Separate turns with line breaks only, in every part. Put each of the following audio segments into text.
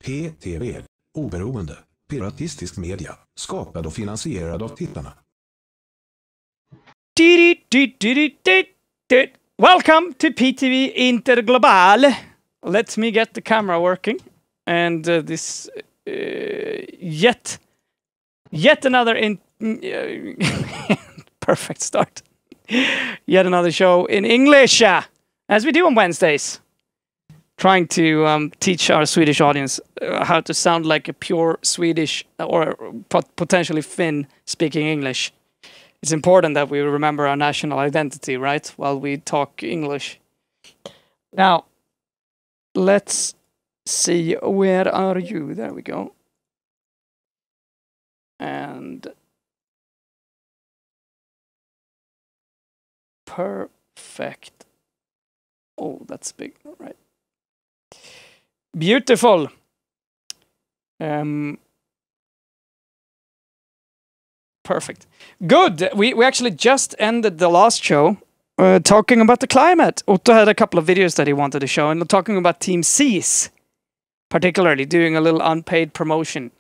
PTV, oberoende, piratistisk media, skapad och finansierad av tittarna.
Welcome to PTV Interglobal. Let me get the camera working. And this yet another perfect start. Yet another show in English, as we do on Wednesdays. Trying to teach our Swedish audience how to sound like a pure Swedish or potentially Finn speaking English. It's important that we remember our national identity, right? While we talk English. Now, let's see. Where are you? There we go. And perfect. Oh, that's big, right? Beautiful. Perfect. Good. We actually just ended the last show talking about the climate. Otto had a couple of videos that he wanted to show, and talking about Team C's, particularly doing a little unpaid promotion,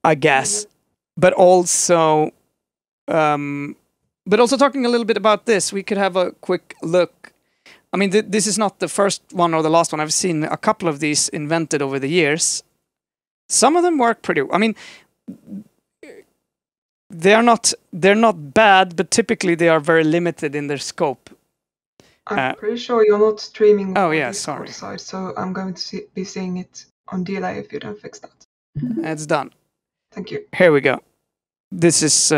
I guess. But also talking a little bit about this. We could have a quick look. I mean, this is not the first one or the last one. I've seen a couple of these invented over the years. Some of them work pretty. I mean, they're not bad, but typically they are very limited in their scope.
I'm pretty sure you're not streaming.
Oh yeah, sorry.
Side, so I'm going to be seeing it on delay if you don't fix that.
It's done.
Thank you.
Here we go. This is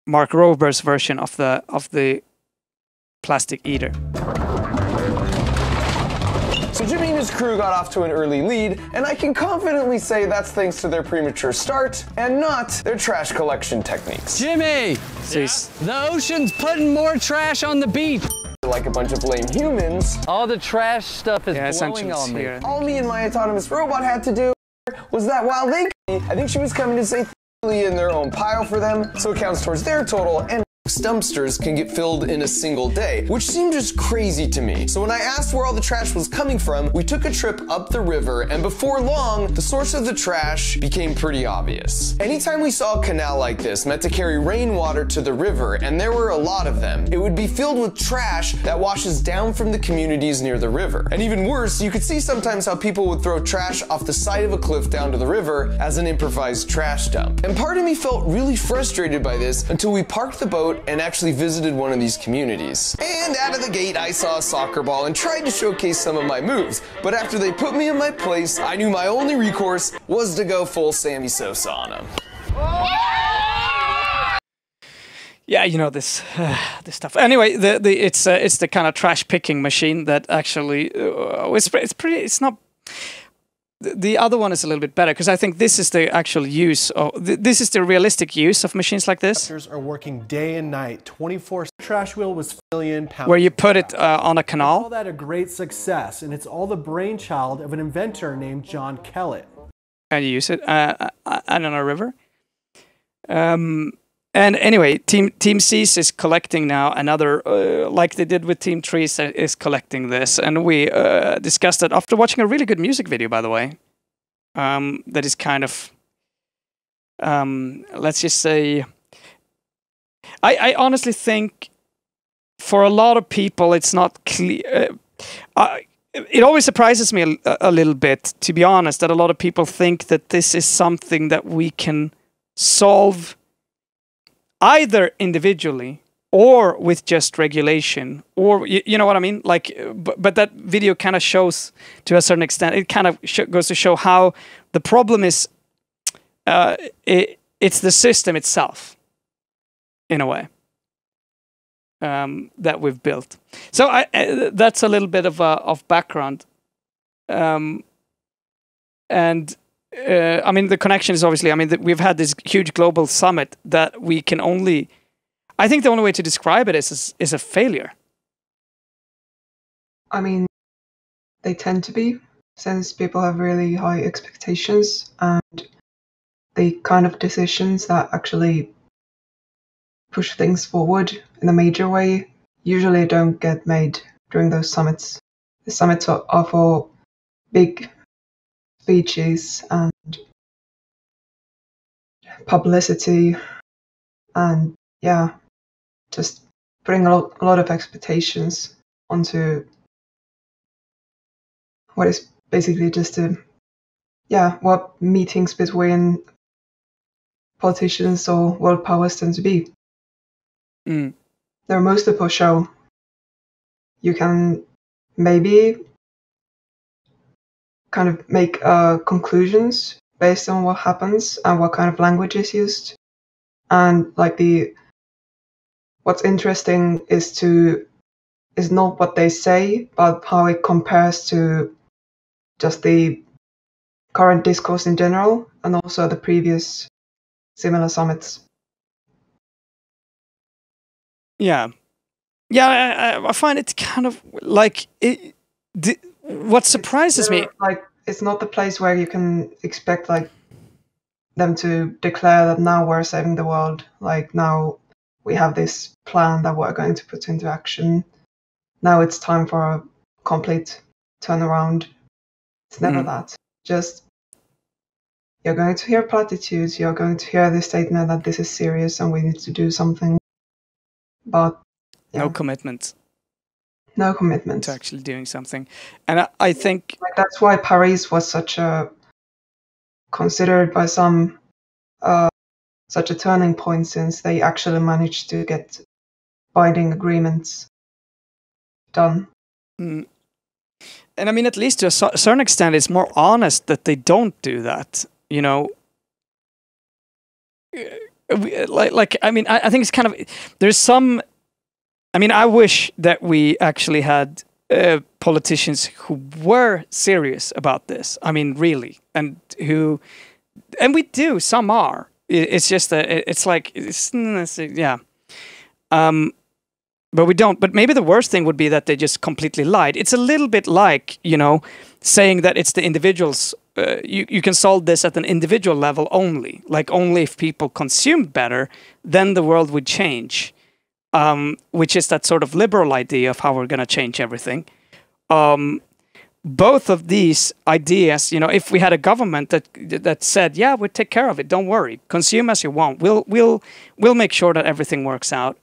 Mark Rober's version of the plastic eater.
So Jimmy and his crew got off to an early lead, and I can confidently say that's thanks to their premature start and not their trash collection techniques.
Jimmy! The ocean's putting more trash on the beach.
Like a bunch of lame humans.
All the trash stuff is blowing on me.
Here.
All me and my autonomous robot had to do was that while they, I think she was coming to say in their own pile for them, so it counts towards their total, and dumpsters can get filled in a single day, which seemed just crazy to me. So when I asked where all the trash was coming from, we took a trip up the river, and before long, the source of the trash became pretty obvious. Anytime we saw a canal like this meant to carry rainwater to the river, and there were a lot of them, it would be filled with trash that washes down from the communities near the river. And even worse, you could see sometimes how people would throw trash off the side of a cliff down to the river as an improvised trash dump. And part of me felt really frustrated by this until we parked the boat and actually visited one of these communities. And out of the gate, I saw a soccer ball and tried to showcase some of my moves. But after they put me in my place, I knew my only recourse was to go full Sammy Sosa on him.
Yeah, you know this stuff. Anyway, it's the kind of trash picking machine that actually it's not. The other one is a little bit better because I think this is the actual use of this is the realistic use of machines like this.
Are working day and night, 24. Trash wheel was £1 million.
Where you put it on a canal.
I call that a great success, and it's all the brainchild of an inventor named John Kellett.
And you use it on a river. And anyway, Team C's is collecting now another, like they did with Team Trees, is collecting this. And we discussed it after watching a really good music video, by the way. That is kind of, let's just say, I honestly think for a lot of people, it's not clear. It always surprises me a little bit, to be honest, that a lot of people think that this is something that we can solve either individually or with just regulation, or you know what I mean? Like, but that video kind of shows to a certain extent. It kind of goes to show how the problem is. It's the system itself, in a way, that we've built. So that's a little bit of background, and. I mean, the connection is obviously, I mean, we've had this huge global summit that we can only, I think the only way to describe it is a failure.
I mean, they tend to be, since people have really high expectations, and the kind of decisions that actually push things forward in a major way usually don't get made during those summits. The summits are for big speeches and publicity, and yeah, just putting a lot of expectations onto what is basically just what meetings between politicians or world powers tend to be. They're mostly for show. You can maybe kind of make conclusions based on what happens and what kind of language is used. And like what's interesting is not what they say, but how it compares to just the current discourse in general, and also the previous similar summits.
Yeah, I find it kind of like what surprises me.
Like, it's not the place where you can expect like them to declare that now we're saving the world. Like, now we have this plan that we're going to put into action. Now it's time for a complete turnaround. It's never that. Just, you're going to hear platitudes, you're going to hear the statement that this is serious and we need to do something. But
no commitment.
No commitment
to actually doing something. And I think
like that's why Paris was such a considered by some such a turning point, since they actually managed to get binding agreements done.
And I mean, at least to a certain extent, it's more honest that they don't do that. You know, like I mean, I think it's kind of, there's some. I mean, I wish that we actually had politicians who were serious about this. I mean, really, and we do. Some are. It's just that it's like yeah. But we don't. But maybe the worst thing would be that they just completely lied. It's a little bit like, you know, saying that it's the individuals. You can solve this at an individual level only. Like, only if people consumed better, then the world would change. Which is that sort of liberal idea of how we're going to change everything. Both of these ideas, you know, if we had a government that said, "Yeah, we'll take care of it. Don't worry. Consume as you want. We'll make sure that everything works out."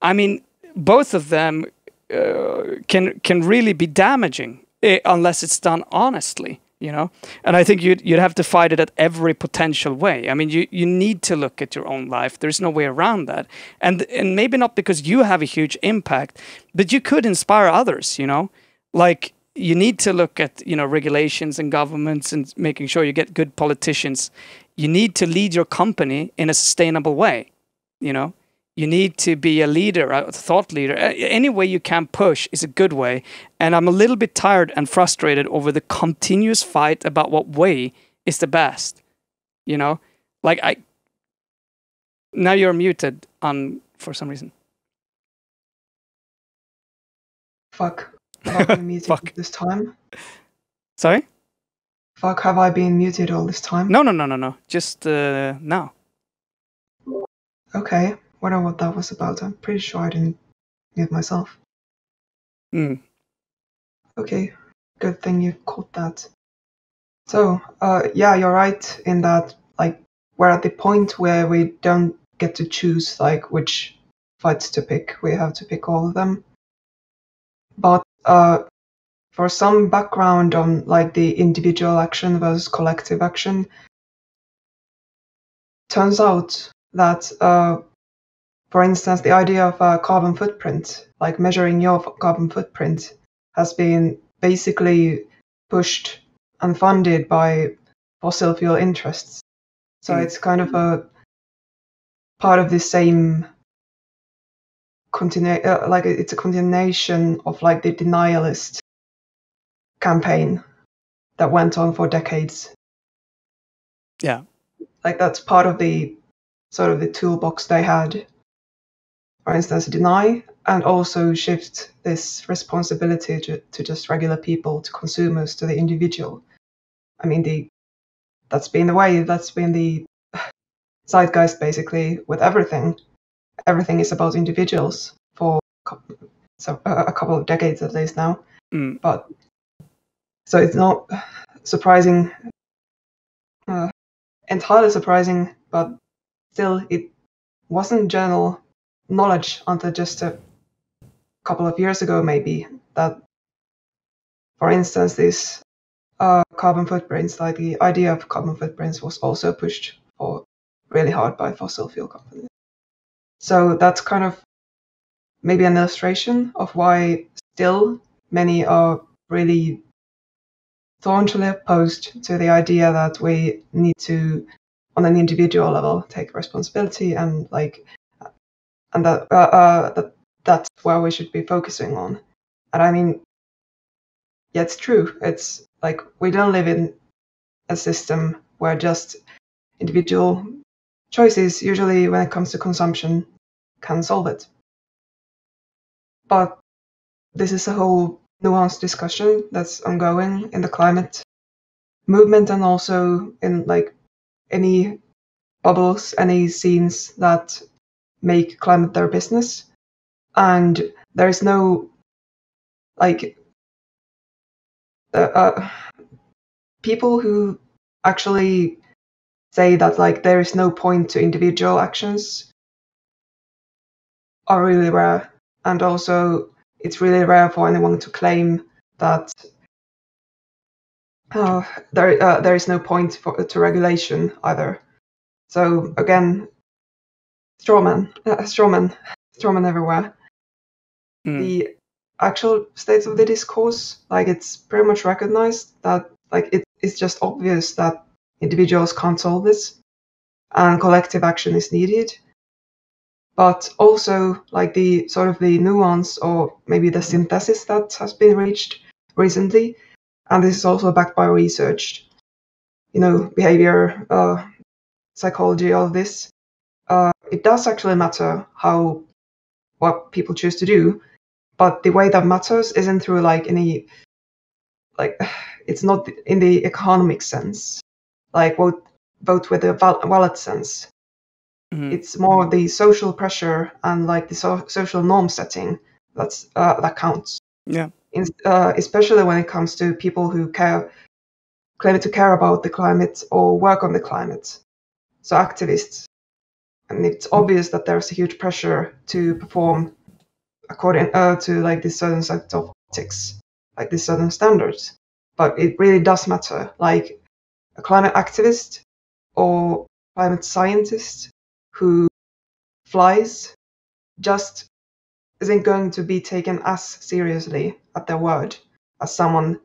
I mean, both of them can really be damaging unless it's done honestly. You know, and I think you'd have to fight it at every potential way. I mean, you need to look at your own life. There's no way around that. And maybe not because you have a huge impact, but you could inspire others, you know? Like, you need to look at, you know, regulations and governments and making sure you get good politicians. You need to lead your company in a sustainable way, you know? You need to be a leader, a thought leader. Any way you can push is a good way. And I'm a little bit tired and frustrated over the continuous fight about what way is the best. You know? Like, now you're muted for some reason.
Fuck. Have I been muted this time?
Sorry?
Fuck, have I been muted all this time?
No. Just now.
Okay. Wonder what that was about. I'm pretty sure I didn't mute myself. Okay, good thing you caught that. So, yeah, you're right in that, like, we're at the point where we don't get to choose, like, which fights to pick. We have to pick all of them. But for some background on, like, the individual action versus collective action, turns out that for instance, the idea of a carbon footprint, like measuring your carbon footprint, has been basically pushed and funded by fossil fuel interests. So it's kind of a part of the same like it's a continuation of like the denialist campaign that went on for decades.
Yeah,
like that's part of the sort of the toolbox they had. For instance, deny and also shift this responsibility to just regular people, to consumers, to the individual. I mean, that's been the way, that's been the zeitgeist basically with everything. Everything is about individuals for a couple of decades at least now. But So it's not surprising, entirely surprising, but still it wasn't general knowledge until just a couple of years ago, maybe, that, for instance, this carbon footprints, like the idea of carbon footprints, was also pushed for really hard by fossil fuel companies. So that's kind of maybe an illustration of why still many are really staunchly opposed to the idea that we need to, on an individual level, take responsibility and that's where we should be focusing on. And I mean, yeah, it's true. It's like we don't live in a system where just individual choices, usually when it comes to consumption, can solve it. But this is a whole nuanced discussion that's ongoing in the climate movement, and also in like any bubbles, any scenes that make climate their business. And there is no like people who actually say that like there is no point to individual actions are really rare. And also it's really rare for anyone to claim that there is no point to regulation either. So again, strawman everywhere. The actual state of the discourse, like it's pretty much recognized that like it's just obvious that individuals can't solve this and collective action is needed. But also like the sort of the nuance or maybe the synthesis that has been reached recently, and this is also backed by research, behavior, psychology, all of this. It does actually matter what people choose to do, but the way that matters isn't through like any, like it's not in the economic sense, like vote with the wallet sense. It's more the social pressure and like the social norm setting that counts.
Yeah.
Especially when it comes to people who claim to care about the climate or work on the climate. So activists. And it's obvious that there's a huge pressure to perform according to like this certain set of ethics, like these certain standards. But it really does matter. Like a climate activist or climate scientist who flies just isn't going to be taken as seriously at their word as someone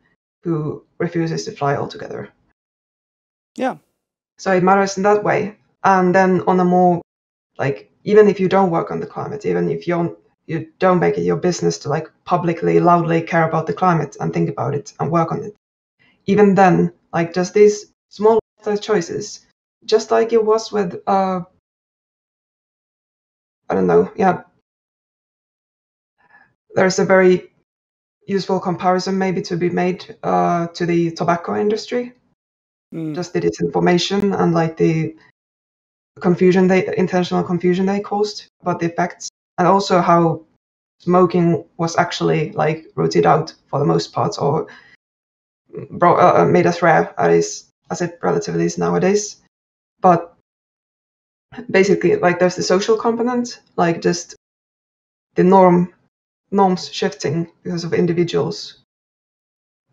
who refuses to fly altogether.
Yeah.
So it matters in that way. And then on a more, like, even if you don't work on the climate, even if you don't make it your business to like publicly, loudly care about the climate and think about it and work on it, even then, like just these small choices, just like it was with, I don't know, yeah, there's a very useful comparison maybe to be made to the tobacco industry. Just the disinformation and like the intentional confusion they caused about the effects, and also how smoking was actually like rooted out for the most part, or made as rare as it relatively is nowadays. But basically, like there's the social component, like just the norms shifting because of individuals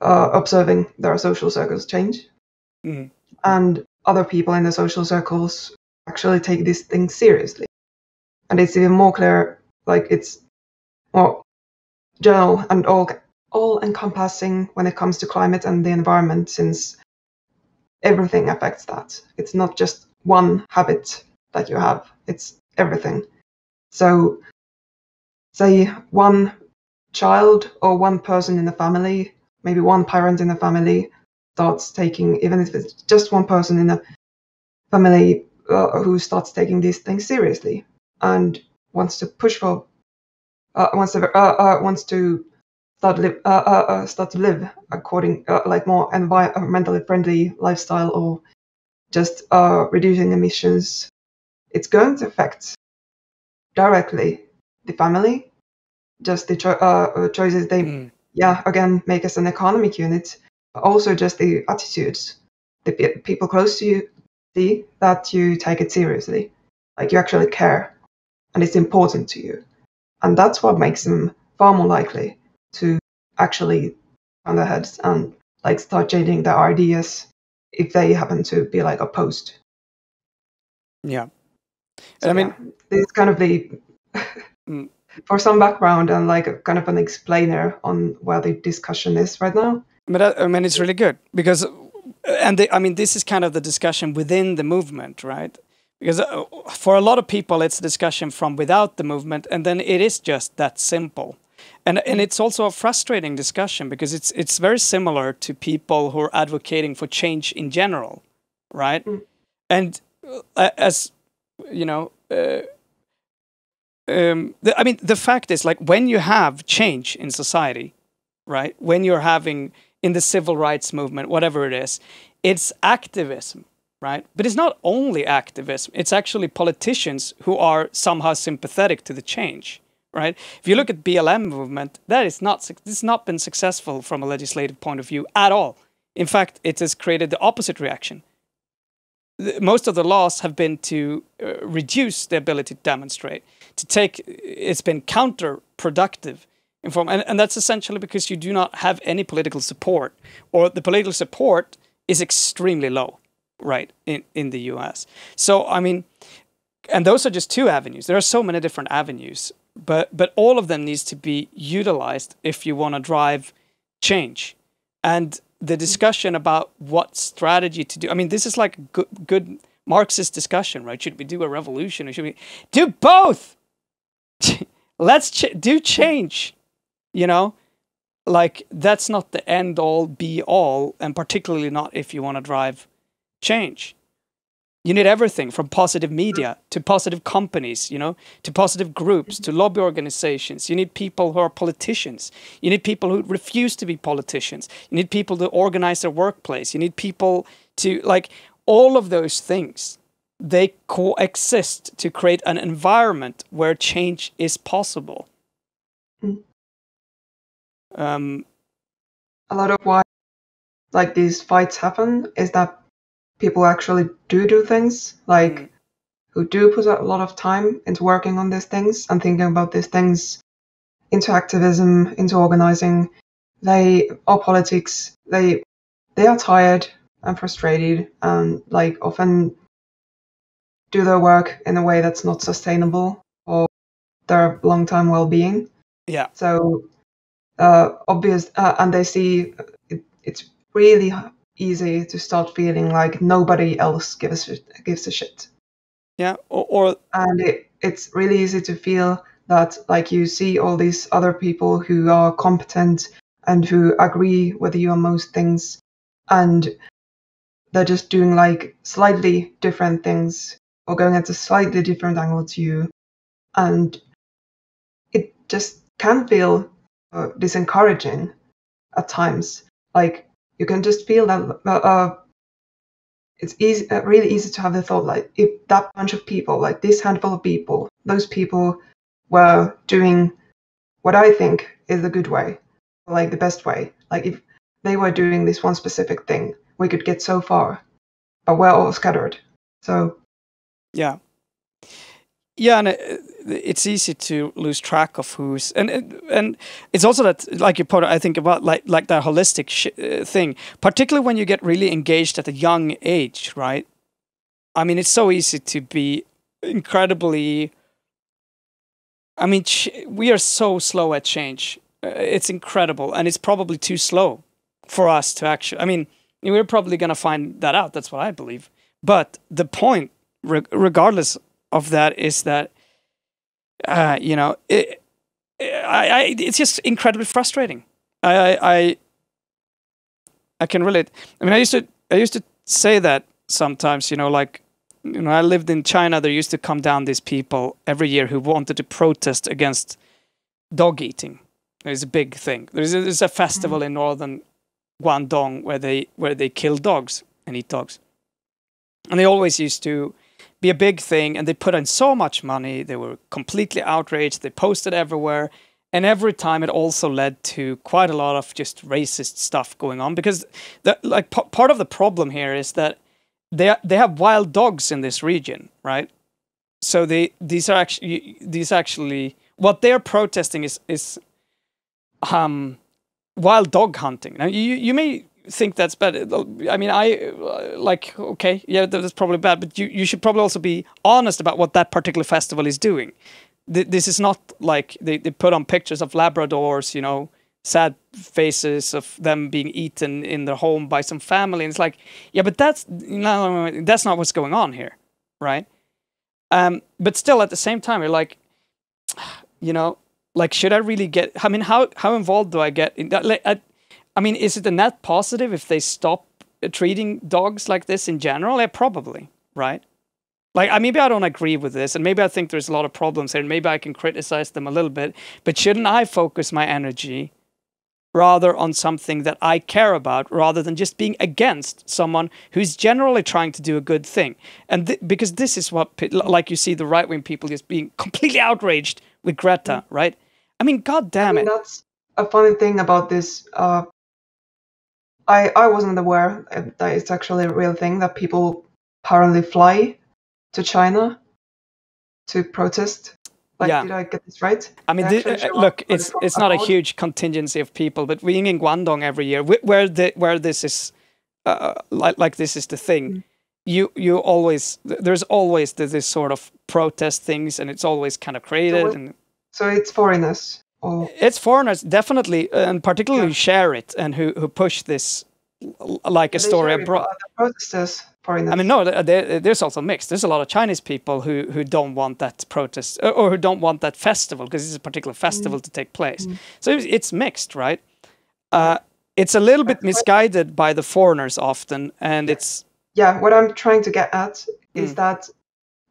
observing their social circles change, and other people in the social circles actually take these things seriously. And it's even more clear, like it's more general and all encompassing when it comes to climate and the environment, since everything affects that. It's not just one habit that you have, it's everything. So say one child or one person in the family, maybe one parent in the family starts taking, even if it's just one person in the family who starts taking these things seriously and wants to push for, wants to start to live according like more environmentally friendly lifestyle, or just reducing emissions, it's going to affect directly the family, just the choices they again make as an economic unit, also just the attitudes, the people close to you see that you take it seriously, like you actually care, and it's important to you, and that's what makes them far more likely to actually turn their heads and like start changing their ideas if they happen to be like opposed.
Yeah.
So,
I mean,
this is kind of the for some background and like a kind of an explainer on where the discussion is right now.
But I mean, it's really good because, I mean, this is kind of the discussion within the movement, right? Because for a lot of people, it's a discussion from without the movement, and then it is just that simple. And it's also a frustrating discussion because it's very similar to people who are advocating for change in general, right? And as you know, I mean, the fact is, like, when you have change in society, right? When you're having in the civil rights movement, whatever it is, it's activism, right? But it's not only activism; it's actually politicians who are somehow sympathetic to the change. Right? If you look at BLM movement, it's not been successful from a legislative point of view at all. In fact, it has created the opposite reaction. Most of the laws have been to reduce the ability to demonstrate. It's been counterproductive. And that's essentially because you do not have any political support, or the political support is extremely low, right, in the US. So, I mean, and those are just two avenues. There are so many different avenues. But all of them needs to be utilized if you want to drive change. And the discussion about what strategy to do, I mean, this is like good Marxist discussion, right? Should we do a revolution or should we do both? Let's do change, you know? Like, that's not the end all be all, and particularly not if you want to drive change. You need everything from positive media to positive companies, you know, to positive groups, to lobby organizations. You need people who are politicians. You need people who refuse to be politicians. You need people to organize their workplace. You need people to, like, all of those things, they coexist to create an environment where change is possible.
A lot of why, like, these fights happen is that people actually do things, like who do put a lot of time into working on these things and thinking about these things, into activism, into organizing. They are politics. They are tired and frustrated and like often do their work in a way that's not sustainable for their long-term well-being.
Yeah.
So and they see it's really easy to start feeling like nobody else gives a shit.
Yeah,
and it's really easy to feel that, like, you see all these other people who are competent and who agree with you on most things, and they're just doing like slightly different things or going at a slightly different angle to you, and it just can feel disencouraging at times. Like, you can just feel that it's easy, really easy to have the thought, like, if that bunch of people, like this handful of people, those people were doing what I think is the good way, like the best way, like if they were doing this one specific thing, we could get so far, but we're all scattered. So
yeah, and it's easy to lose track of who's, and it's also that, like you put, I think about like that holistic thing, particularly when you get really engaged at a young age, right? I mean, it's so easy to be incredibly. I mean, we are so slow at change. It's incredible, and it's probably too slow for us to actually. I mean, we're probably gonna find that out. That's what I believe. But the point, regardless of that, is that you know, it's just incredibly frustrating. I can relate. I mean, I used to say that sometimes, you know, like, you know, I lived in China. There used to come down these people every year who wanted to protest against dog eating. It's a big thing. There's a festival in northern Guangdong where they kill dogs and eat dogs, and they always used to be a big thing, and they put in so much money. They were completely outraged. They posted everywhere, And every time it also led to quite a lot of just racist stuff going on, because part of the problem here is that they have wild dogs in this region, right? So these actually what they're protesting is wild dog hunting. Now you may think that's bad. I mean, okay, yeah, that's probably bad, but you should probably also be honest about what that particular festival is doing. This is not like they put on pictures of Labradors, you know, sad faces of them being eaten in their home by some family, and it's like, yeah, but that's not what's going on here, right? But still, at the same time, you're like, you know, like, should I really get? I mean, how involved do I get in that? Like, I mean, is it a net positive if they stop treating dogs like this in general? Yeah, probably, right? Like, maybe I don't agree with this, and maybe I think there's a lot of problems here, and maybe I can criticize them a little bit, but shouldn't I focus my energy rather on something that I care about, rather than just being against someone who's generally trying to do a good thing? And because this is what, like, you see the right-wing people just being completely outraged with Greta, right? I mean, god damn it.
That's a funny thing about this. I wasn't aware that it's actually a real thing, that people apparently fly to China to protest. Like,
yeah.
Did I get this right?
I mean, look, it's not a huge contingency of people, but being in Guangdong every year, where this is like this is the thing. You always, there's always this sort of protest things, and it's always kind of created.
So it's foreigners.
It's foreigners, definitely, and particularly share it and who push this like a story abroad.
The protesters, foreigners.
I mean, no, there's also mixed. There's a lot of Chinese people who don't want that protest, or who don't want that festival, because it's a particular festival to take place. So it's mixed, right? It's a little bit misguided by the foreigners often, and it's...
Yeah, what I'm trying to get at is that,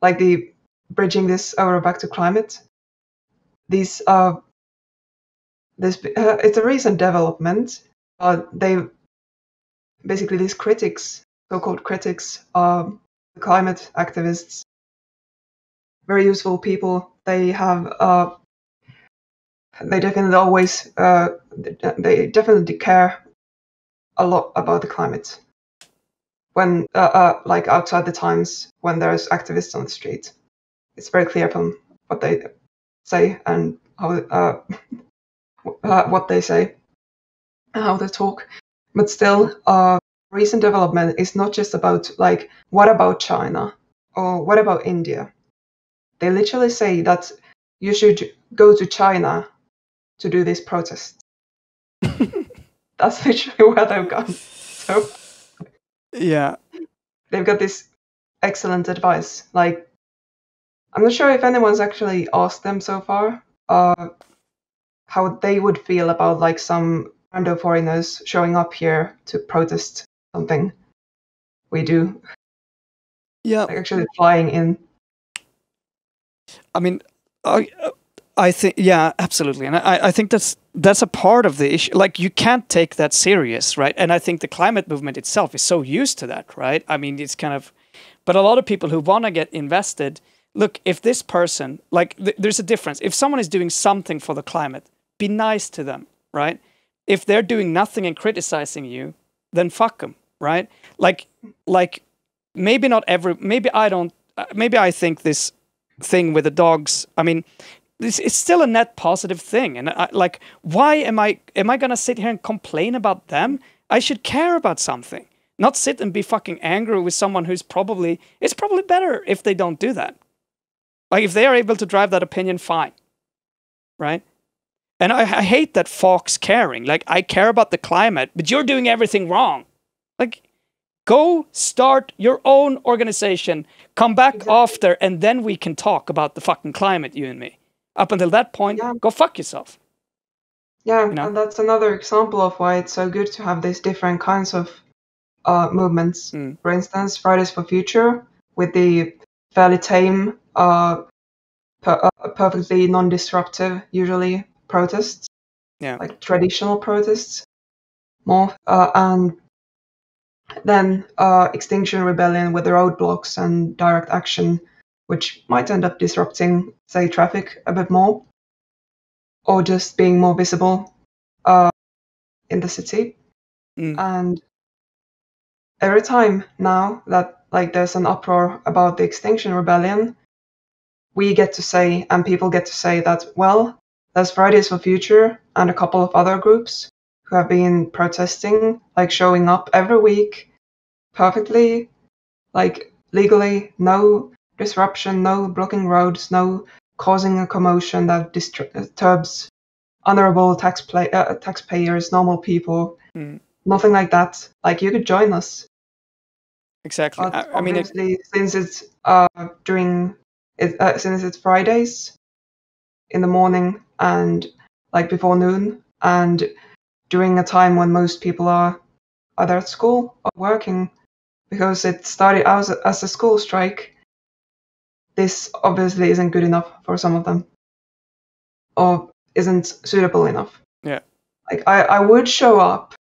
like, the bridging this over back to climate, it's a recent development. These critics, so-called critics, climate activists, very useful people. They have, they definitely care a lot about the climate. When, like, outside the times, when there's activists on the street, it's very clear from what they say and how what they say and how they talk. But still, recent development is not just about, like, what about China or what about India? They literally say that you should go to China to do this protest. That's literally where they've gone. So
yeah,
they've got this excellent advice. Like, I'm not sure if anyone's actually asked them so far how they would feel about, like, some random foreigners showing up here to protest something we do.
Yeah,
like, actually flying in.
I mean, I think, yeah, absolutely, and I think that's a part of the issue. Like, you can't take that serious, right? And I think the climate movement itself is so used to that, right? I mean, it's kind of, but a lot of people who want to get invested, look, if this person, like, there's a difference. If someone is doing something for the climate, be nice to them, right? If they're doing nothing and criticizing you, then fuck them, right? Like maybe not every, maybe I think this thing with the dogs, I mean, it's still a net positive thing. And like, why am I going to sit here and complain about them? I should care about something, not sit and be fucking angry with someone it's probably better if they don't do that. Like, if they are able to drive that opinion, fine, right? And I hate that Fox caring. Like, I care about the climate, but you're doing everything wrong. Like, go start your own organization, come back after, and then we can talk about the fucking climate, you and me. Up until that point, go fuck yourself.
Yeah,
you know?
And that's another example of why it's so good to have these different kinds of movements. For instance, Fridays for Future, with the fairly tame, perfectly non-disruptive, usually, protests.
Yeah.
Like traditional protests, more. And then Extinction Rebellion with the roadblocks and direct action, which might end up disrupting, say, traffic a bit more. or just being more visible in the city. And every time now that like there's an uproar about the Extinction Rebellion, we get to say, and people get to say that, well, there's Fridays for Future and a couple of other groups who have been protesting, like showing up every week perfectly, like legally, no disruption, no blocking roads, no causing a commotion that disturbs honorable taxpayers, normal people. Nothing like that. Like, you could join us.
Exactly.
But
I mean,
obviously, since it's since it's Fridays in the morning and like before noon, and during a time when most people are either at school or working, because it started out as a school strike, this obviously isn't good enough for some of them, or isn't suitable enough.
Yeah.
Like, I would show up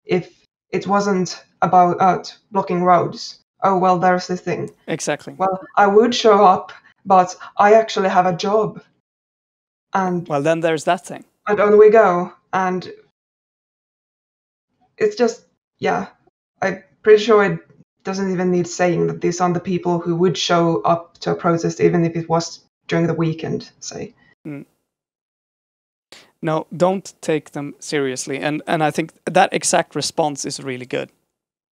if it wasn't about blocking roads. Oh, well, there's this thing.
Exactly.
Well, I would show up, but I actually have a job. And
well, then there's that thing.
And on we go. And it's just, yeah, I'm pretty sure it doesn't even need saying that these are the people who would show up to a protest, even if it was during the weekend, say.
No, don't take them seriously. And I think that exact response is really good.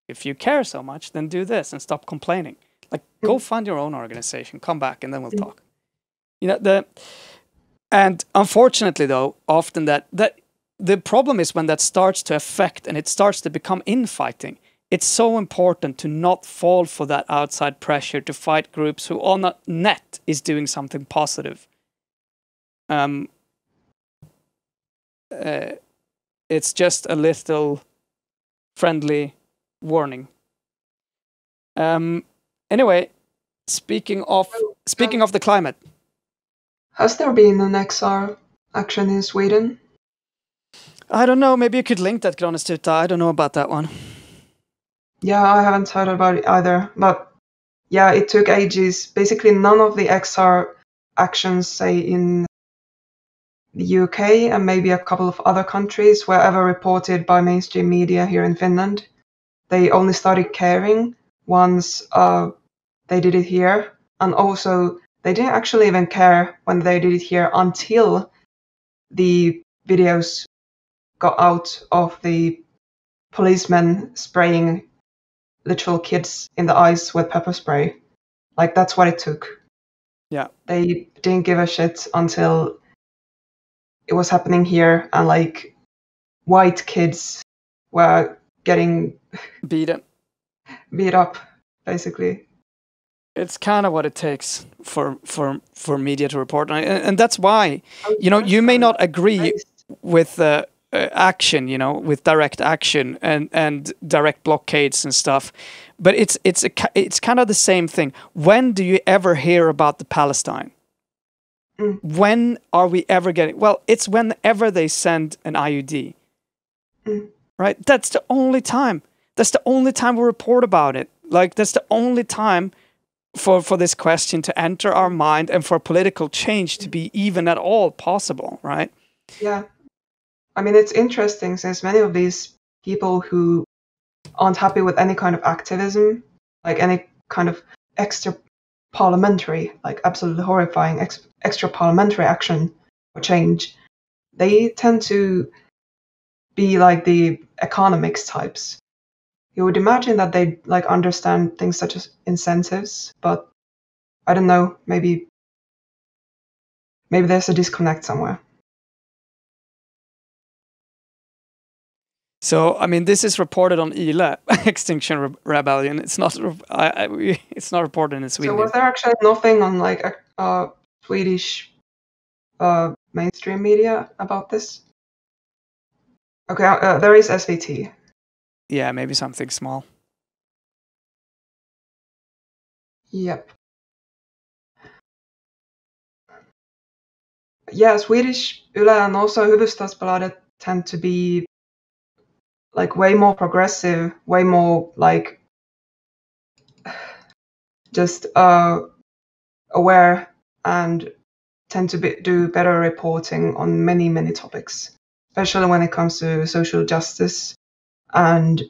If you care so much, then do this and stop complaining. Like, go find your own organization, come back, and then we'll talk. You know, and unfortunately, though, often that the problem is when that starts to affect and it starts to become infighting. It's so important to not fall for that outside pressure to fight groups who on a net is doing something positive. It's just a little friendly warning. Anyway, speaking of the climate,
has there been an XR action in Sweden?
I don't know. Maybe you could link that, Stötta. I don't know about that one.
Yeah, I haven't heard about it either. But yeah, it took ages. Basically, none of the XR actions, say in the UK and maybe a couple of other countries, were ever reported by mainstream media here in Finland. They only started caring once they did it here. And also, they didn't actually even care when they did it here until the videos got out of the policemen spraying literal kids in the eyes with pepper spray. Like, that's what it took.
Yeah.
They didn't give a shit until it was happening here, and like white kids were getting
beat
up, basically.
It's kind of what it takes for media to report, and that's why, you know, you may not agree with action, you know, with direct action and direct blockades and stuff, but it's kind of the same thing. When do you ever hear about the Palestine? When are we ever getting? Well, it's whenever they send an IUD, right? That's the only time. That's the only time we report about it. Like, that's the only time for this question to enter our mind and for political change to be even at all possible, right?
Yeah. I mean, it's interesting since many of these people who aren't happy with any kind of activism, like any kind of extra parliamentary, like absolutely horrifying extra parliamentary action or change, they tend to be like the economics types. You would imagine that they like understand things such as incentives, but I don't know, maybe there's a disconnect somewhere.
So, I mean, this is reported on ILE, Extinction Rebellion. It's not it's not reported in Sweden.
So was there actually nothing on like a Swedish mainstream media about this? Okay, there is SVT.
Yeah, maybe something small.
Yep. Yeah, Swedish Yle and also Hufvudstadsbladet tend to be like way more progressive, way more like just aware, and tend to do better reporting on many topics, especially when it comes to social justice. And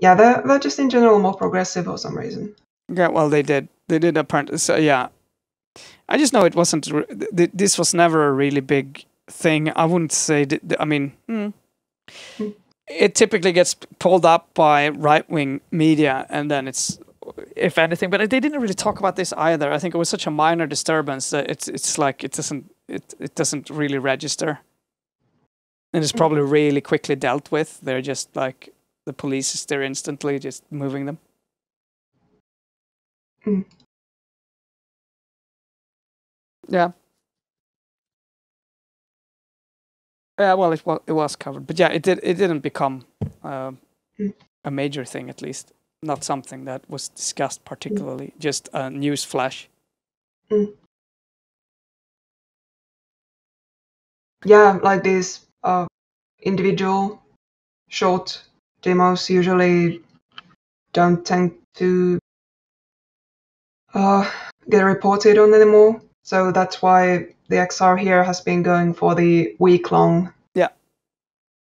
yeah, they're just in general more progressive for some reason.
Yeah, well, they did apparently. So yeah, I just know it wasn't. This was never a really big thing. I wouldn't say. I mean, it typically gets pulled up by right-wing media, and then it's, if anything. But they didn't really talk about this either. I think it was such a minor disturbance that it's like it doesn't really register, and it's probably really quickly dealt with. They're just like the police is there instantly, just moving them. Yeah. Yeah, well, it was covered, but yeah, it didn't become a major thing, at least not something that was discussed particularly. Just a news flash.
Yeah, like these individual short demos usually don't tend to get reported on anymore. So that's why the XR here has been going for the week-long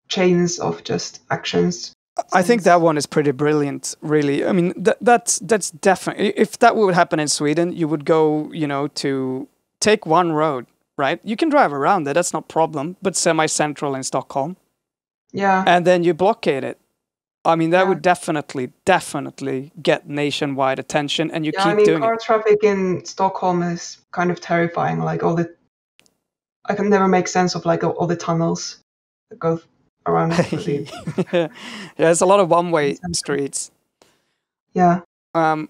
chains of just actions.
I think that one is pretty brilliant, really. I mean, that's definitely, if that would happen in Sweden, you would go, to take one road, right? You can drive around it, that's no problem, but semi-central in Stockholm.
Yeah.
And then you blockade it. I mean, that would definitely get nationwide attention, and you keep doing it.
Car traffic in Stockholm is kind of terrifying. Like I can never make sense of like all the tunnels that go around.
Yeah, there's a lot of one-way streets.
Yeah.
I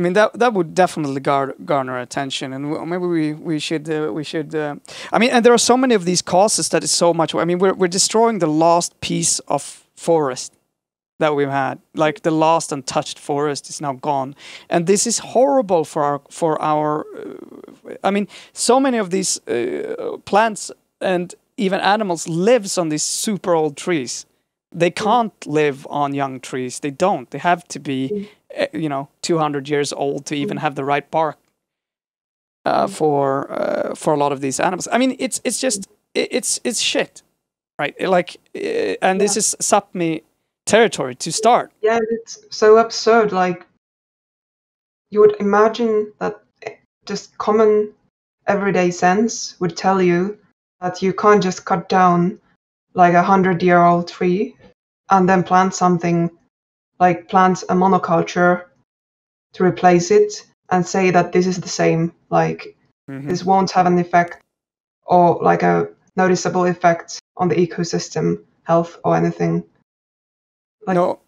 mean, that would definitely garner attention, and maybe we should. I mean, and there are so many of these causes that is so much. I mean, we're destroying the last piece of forest that we've had. Like the last untouched forest is now gone, and this is horrible for our. I mean, so many of these plants and even animals lives on these super old trees. They can't live on young trees. They don't. They have to be, 200 years old to even have the right bark for a lot of these animals. I mean, it's just it's shit, right? Like, and this is Sápmi territory to start.
Yeah, it's so absurd. Like, you would imagine that just common everyday sense would tell you that you can't just cut down like 100-year-old tree and then plant something, like plant a monoculture to replace it and say that this is the same, like this won't have an effect or like a noticeable effect on the ecosystem health or anything. Like, no.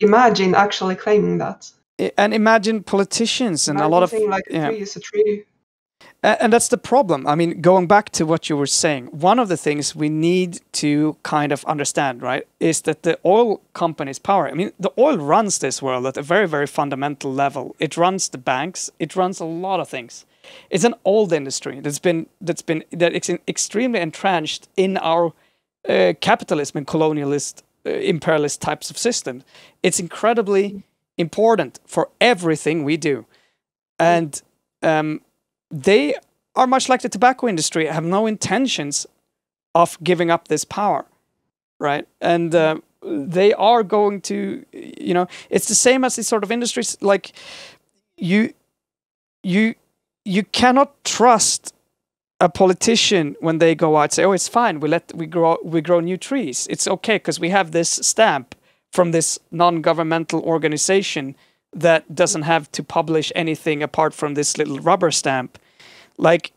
Imagine actually claiming that.
And imagine politicians and a lot of...
like a tree is a tree.
And that's the problem. I mean, going back to what you were saying, one of the things we need to kind of understand, right, is that the oil companies' power. I mean, the oil runs this world at a very, very fundamental level. It runs the banks. It runs a lot of things. It's an old industry that's extremely entrenched in our capitalism and colonialist, imperialist types of system. It's incredibly important for everything we do, and they are much like the tobacco industry, have no intentions of giving up this power, right? And they are going to, it's the same as these sort of industries. Like you cannot trust a politician when they go out and say, "Oh, it's fine. We grow new trees. It's okay because we have this stamp from this non-governmental organization that doesn't have to publish anything apart from this little rubber stamp." Like,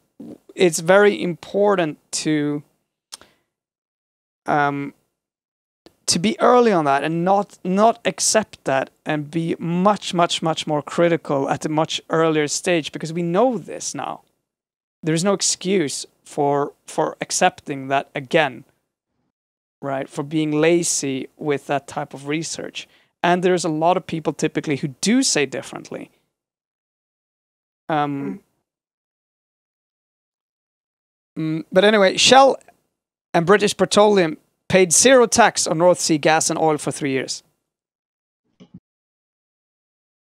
it's very important to be early on that and not accept that, and be much more critical at a much earlier stage, because we know this now. There is no excuse for accepting that again, right? For being lazy with that type of research. And there's a lot of people typically who do say differently. But anyway, Shell and British Petroleum paid 0 tax on North Sea gas and oil for 3 years.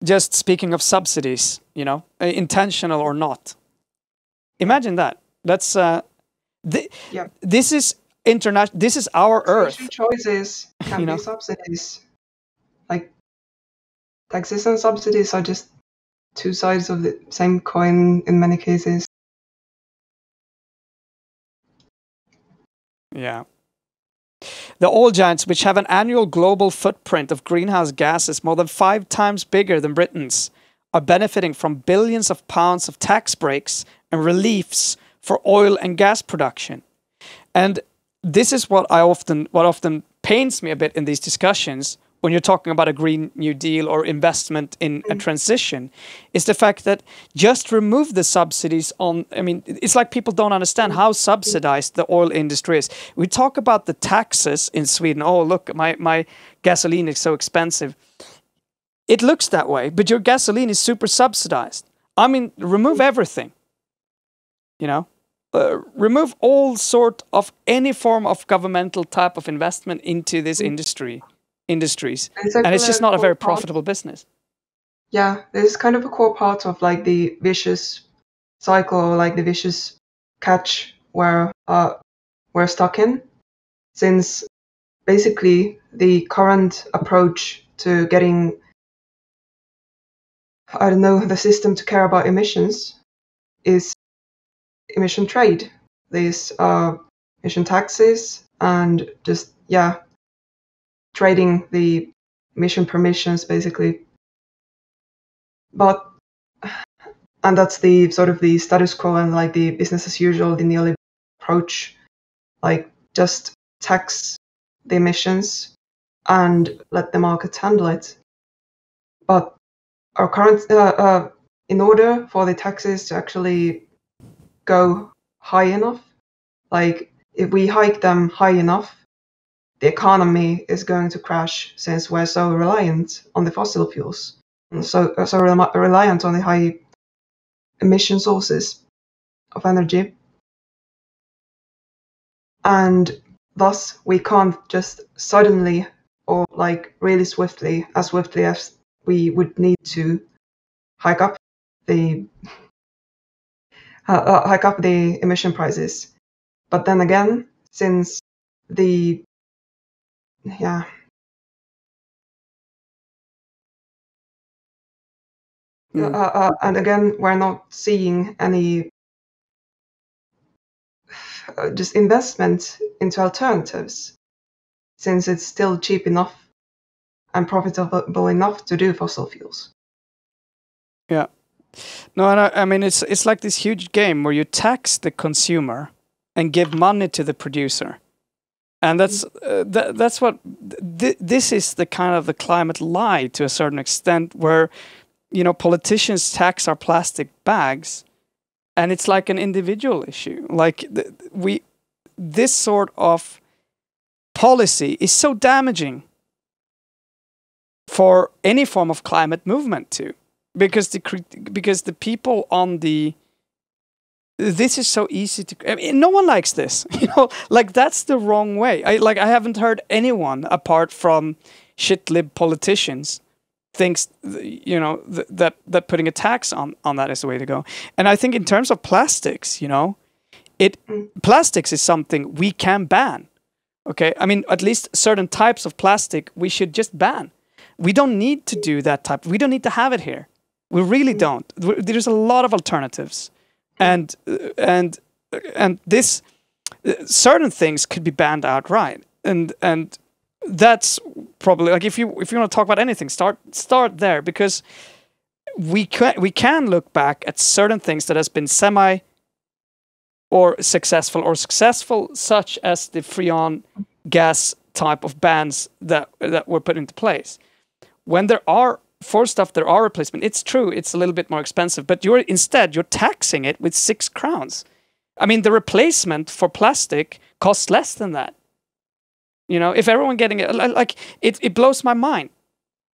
just speaking of subsidies, you know, intentional or not. Imagine that. That's this is international. This is our Earth.
Choices can
You know?
be subsidies. Like taxes and subsidies are just two sides of the same coin in many cases.
Yeah. The oil giants, which have an annual global footprint of greenhouse gases more than 5 times bigger than Britain's, are benefiting from billions of pounds of tax breaks and reliefs for oil and gas production. And this is what often pains me a bit in these discussions when you're talking about a Green New Deal or investment in a transition, is the fact that just remove the subsidies on, I mean, it's like people don't understand how subsidized the oil industry is. We talk about the taxes in Sweden. Oh, look, my gasoline is so expensive. It looks that way, but your gasoline is super subsidized. I mean, remove everything, you know? Remove all sort of any form of governmental type of investment into this industries, and it's just not a very profitable business.
Yeah, this is kind of a core part of like the vicious cycle, like the vicious catch where we're stuck in, since basically the current approach to getting, I don't know, the system to care about emissions is emission trade. These emission taxes and just, yeah, trading the emission permissions basically. But, and that's the sort of the status quo and like the business as usual, the neoliberal approach, like just tax the emissions and let the market handle it. But our current, in order for the taxes to actually go high enough, like if we hike them high enough, the economy is going to crash since we're so reliant on the fossil fuels and so reliant on the high emission sources of energy. And thus we can't just suddenly or like really swiftly, as swiftly as we would need to, hike up the emission prices. But then again, since the and again, we're not seeing any just investment into alternatives, since it's still cheap enough and profitable enough to do fossil fuels.
Yeah. No, and I mean, it's like this huge game where you tax the consumer and give money to the producer. And that's what this is, the kind of the climate lie to a certain extent, where, you know, politicians tax our plastic bags, and it's like an individual issue. Like this sort of policy is so damaging for any form of climate movement too, because the people on the, this is so easy to, I mean, no one likes this, you know, like that's the wrong way. I haven't heard anyone apart from shit-lib politicians thinks, you know, that putting a tax on that is the way to go. And I think in terms of plastics, you know, plastics is something we can ban. Okay, I mean, at least certain types of plastic we should just ban. We don't need to do that type. We don't need to have it here. We really don't. There's a lot of alternatives. And this certain things could be banned outright, and that's probably, like, if you want to talk about anything, start there, because we can look back at certain things that has been semi or successful, such as the freon gas type of bans that were put into place. When there are, for stuff there are replacement, it's true, it's a little bit more expensive, but you're taxing it with 6 crowns. I mean, the replacement for plastic costs less than that. You know, if everyone getting it, like, it blows my mind.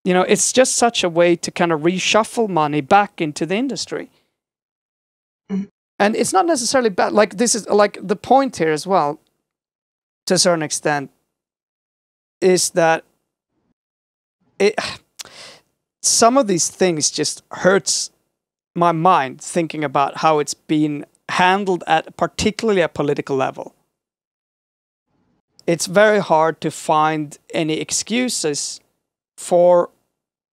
You know, it's just such a way to kind of reshuffle money back into the industry. And it's not necessarily bad. Like, this is, like, the point here as well, to a certain extent, is that some of these things just hurts my mind thinking about how it's been handled at particularly a political level. It's very hard to find any excuses for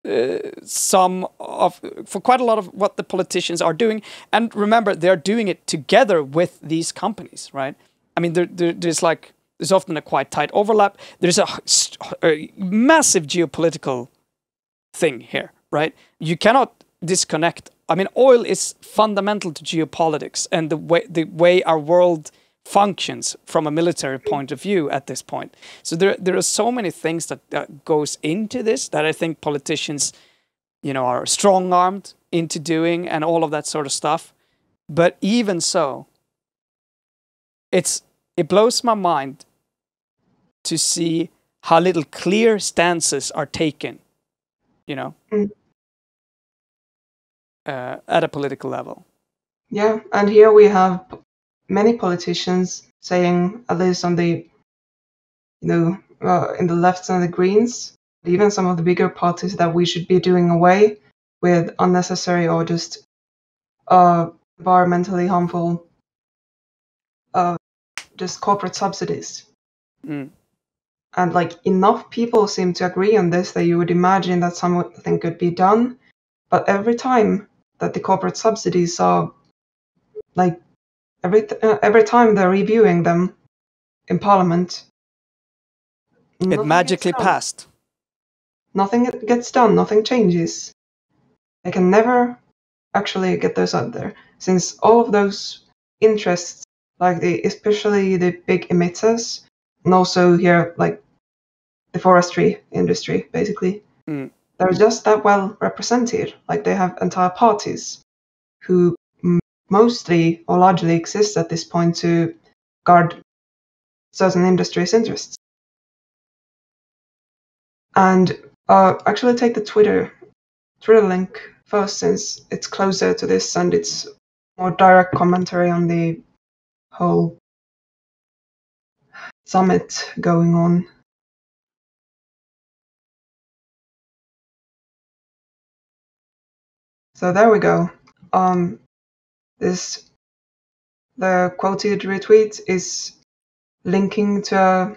for quite a lot of what the politicians are doing. And remember, they're doing it together with these companies, right? I mean, there's often a quite tight overlap. There's a massive geopolitical thing here, right? You cannot disconnect. I mean, oil is fundamental to geopolitics and the way our world functions from a military point of view at this point. So there are so many things that goes into this that I think politicians, are strong-armed into doing and all of that sort of stuff. But even so, it blows my mind to see how little clear stances are taken, at a political level.
Yeah, and here we have many politicians saying, at least on the, in the left and the Greens, even some of the bigger parties, that we should be doing away with unnecessary or just environmentally harmful, just corporate subsidies.
Mm.
And enough people seem to agree on this that you would imagine that something could be done. But every time that the corporate subsidies are every time they're reviewing them in Parliament,
it magically passed.
Nothing gets done, nothing changes. They can never actually get those out there, since all of those interests, especially the big emitters, and also here, the forestry industry, basically, they're just that well represented. They have entire parties who mostly or largely exist at this point to guard certain industries' interests. And actually take the Twitter link first, since it's closer to this and it's more direct commentary on the whole summit going on. So there we go. The quoted retweet is linking to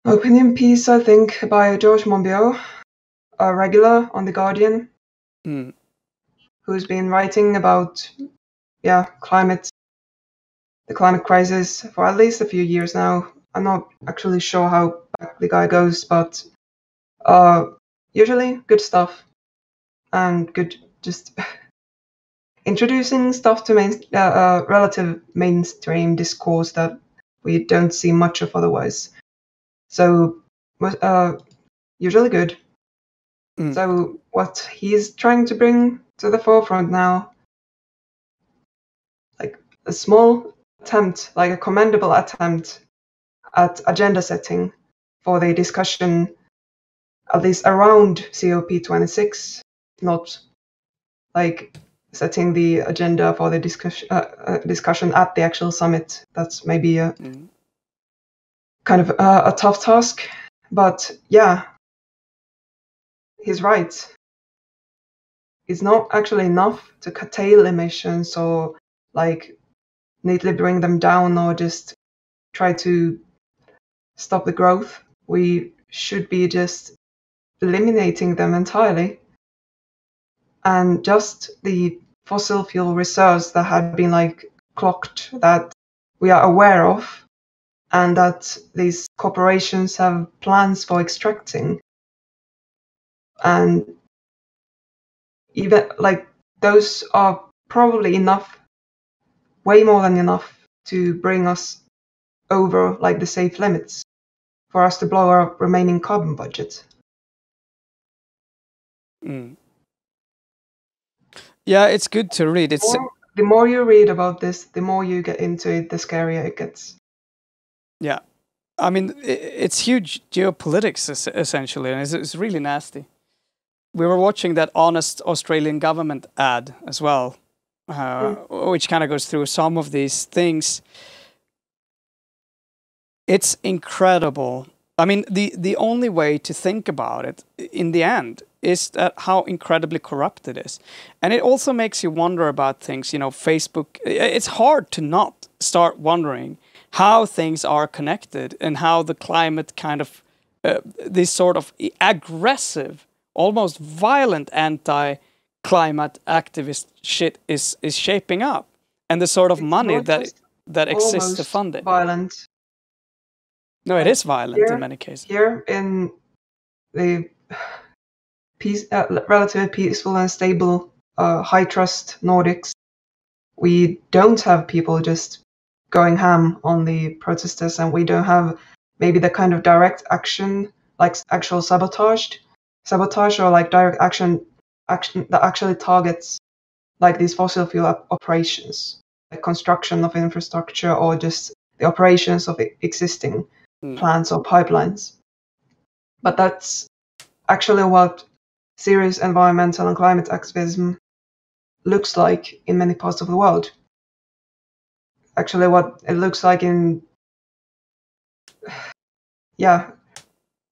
an opinion piece, I think, by George Monbiot, a regular on The Guardian, who's been writing about the climate crisis for at least a few years now. I'm not actually sure how back the guy goes, but usually good stuff and good, just introducing stuff to relative mainstream discourse that we don't see much of otherwise. So usually good. So what he's trying to bring to the forefront now, a small attempt, a commendable attempt at agenda setting for the discussion, at least around COP26, not setting the agenda for the discussion at the actual summit. That's maybe a kind of a tough task, but yeah, he's right. It's not actually enough to curtail emissions or neatly bring them down or just try to stop the growth. We should be just eliminating them entirely. And just the fossil fuel reserves that had been clocked, that we are aware of, and that these corporations have plans for extracting. And even those are probably enough, way more than enough, to bring us over the safe limits for us to blow our remaining carbon budget.
Yeah, it's good to read.
The more you read about this, the more you get into it, the scarier it gets.
Yeah. I mean, it's huge geopolitics, essentially, and it's really nasty. We were watching that Honest Australian Government ad as well, which kind of goes through some of these things. It's incredible. I mean, the only way to think about it, in the end, is that how incredibly corrupt it is. And it also makes you wonder about things, you know, Facebook. It's hard to not start wondering how things are connected and how the climate kind of, this sort of aggressive, almost violent anti-climate activist shit is shaping up. And the sort of money that exists to fund it.
Violent.
No, it is violent in many cases.
Here in the relatively peaceful and stable, high trust Nordics, we don't have people just going ham on the protesters, and we don't have maybe the kind of direct action, like actual sabotage, or like direct action that actually targets like these fossil fuel operations, like construction of infrastructure or just the operations of existing plants or pipelines. But that's actually what serious environmental and climate activism looks like in many parts of the world. Actually, what it looks like in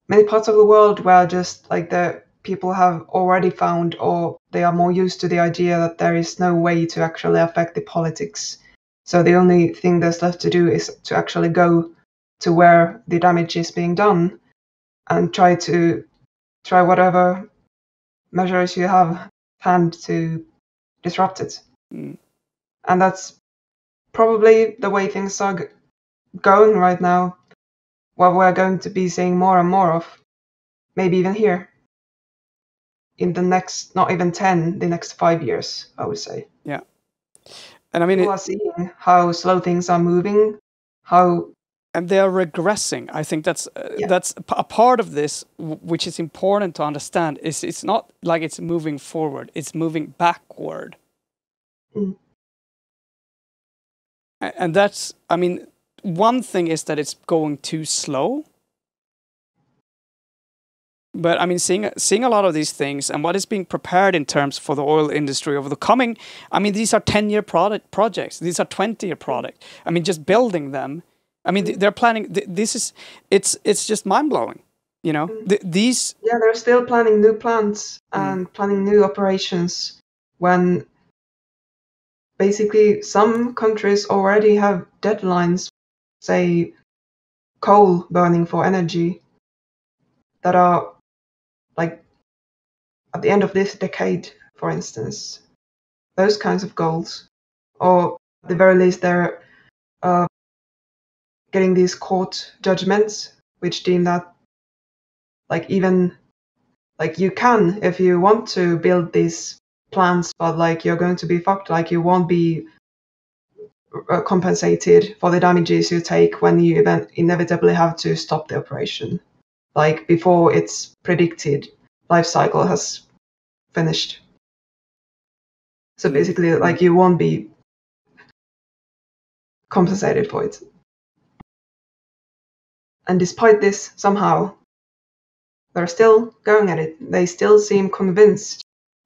many parts of the world where just like the people have already found, or they are more used to the idea that there is no way to actually affect the politics. So the only thing there's left to do is to actually go to where the damage is being done and try whatever measures you have hand to disrupt it. And that's probably the way things are going right now, what we're going to be seeing more and more of, maybe even here in the next, not even 10, the next 5 years, I would say.
Yeah. And I mean,
people are seeing how slow things are moving,
and they are regressing. I think that's a part of this, which is important to understand. Is it's not like it's moving forward; it's moving backward. And that's, I mean, one thing is that it's going too slow. But I mean, seeing a lot of these things and what is being prepared in terms for the oil industry over the coming, I mean, these are 10-year projects. These are 20-year projects. I mean, just building them. I mean, they're planning. It's just mind blowing. You know, these.
Yeah, they're still planning new plants and planning new operations when basically some countries already have deadlines, say coal burning for energy, that are like at the end of this decade, for instance. Those kinds of goals. Or at the very least, they're getting these court judgments which deem that like even like you can, if you want to build these plants, but like you're going to be fucked, like you won't be compensated for the damages you take when you inevitably have to stop the operation, like before its predicted life cycle has finished. So basically, like you won't be compensated for it. And despite this, somehow they're still going at it. They still seem convinced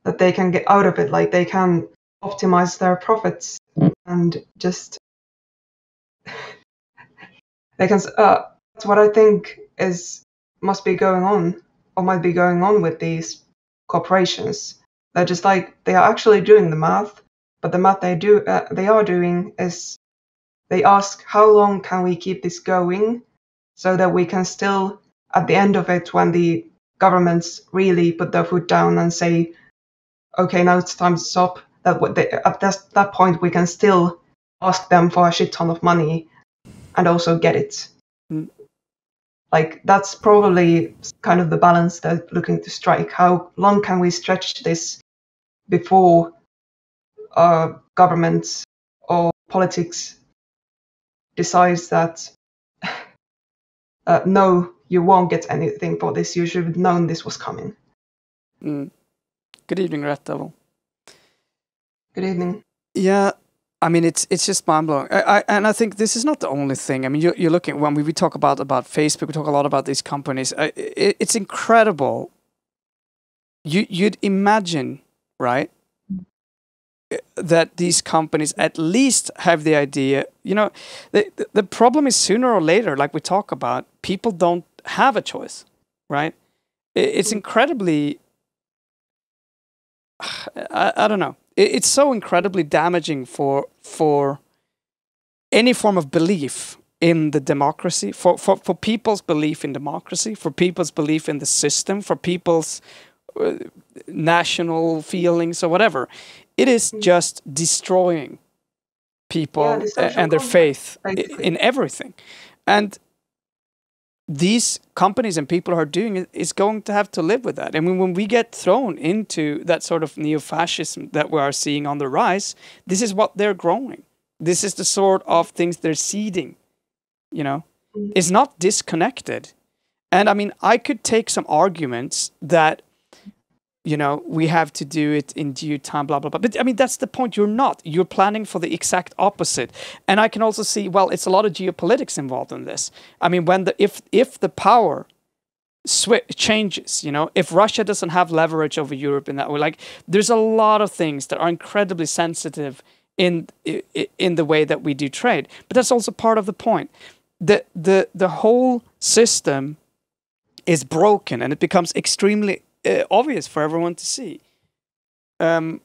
that they can get out of it, like they can optimize their profits and just they can. That's what I think must be going on, or might be going on with these corporations. They're just like they are actually doing the math, but the math they are doing is they ask how long can we keep this going, so that we can still at the end of it, when the governments really put their foot down and say, okay, now it's time to stop, at that point we can still ask them for a shit ton of money and also get it. Like that's probably kind of the balance they're looking to strike. How long can we stretch this before governments or politics decides that no, you won't get anything for this. You should have known this was coming.
Good evening, Red Devil.
Good evening.
Yeah, I mean, it's just mind-blowing. And I think this is not the only thing. I mean, you're looking, when we talk about Facebook, we talk a lot about these companies. It's incredible. You'd imagine, right, that these companies at least have the idea, you know, the problem is sooner or later, like we talk about, people don't have a choice, right? It's incredibly I don't know. It's so incredibly damaging for any form of belief in the democracy, for people's belief in democracy, for people's belief in the system, for people's national feelings or whatever. It is just destroying people and their faith in everything. And these companies and people who are doing it is going to have to live with that. I mean, when we get thrown into that sort of neo-fascism that we are seeing on the rise, this is what they're growing. This is the sort of things they're seeding, you know. It's not disconnected. And I mean, I could take some arguments that, you know, we have to do it in due time, blah, blah, blah. But I mean, that's the point. You're not. You're planning for the exact opposite. And I can also see, well, it's a lot of geopolitics involved in this. I mean, when if the power changes, you know, if Russia doesn't have leverage over Europe in that way, like, there's a lot of things that are incredibly sensitive in the way that we do trade. But that's also part of the point. The whole system is broken, and it becomes extremely obvious for everyone to see. And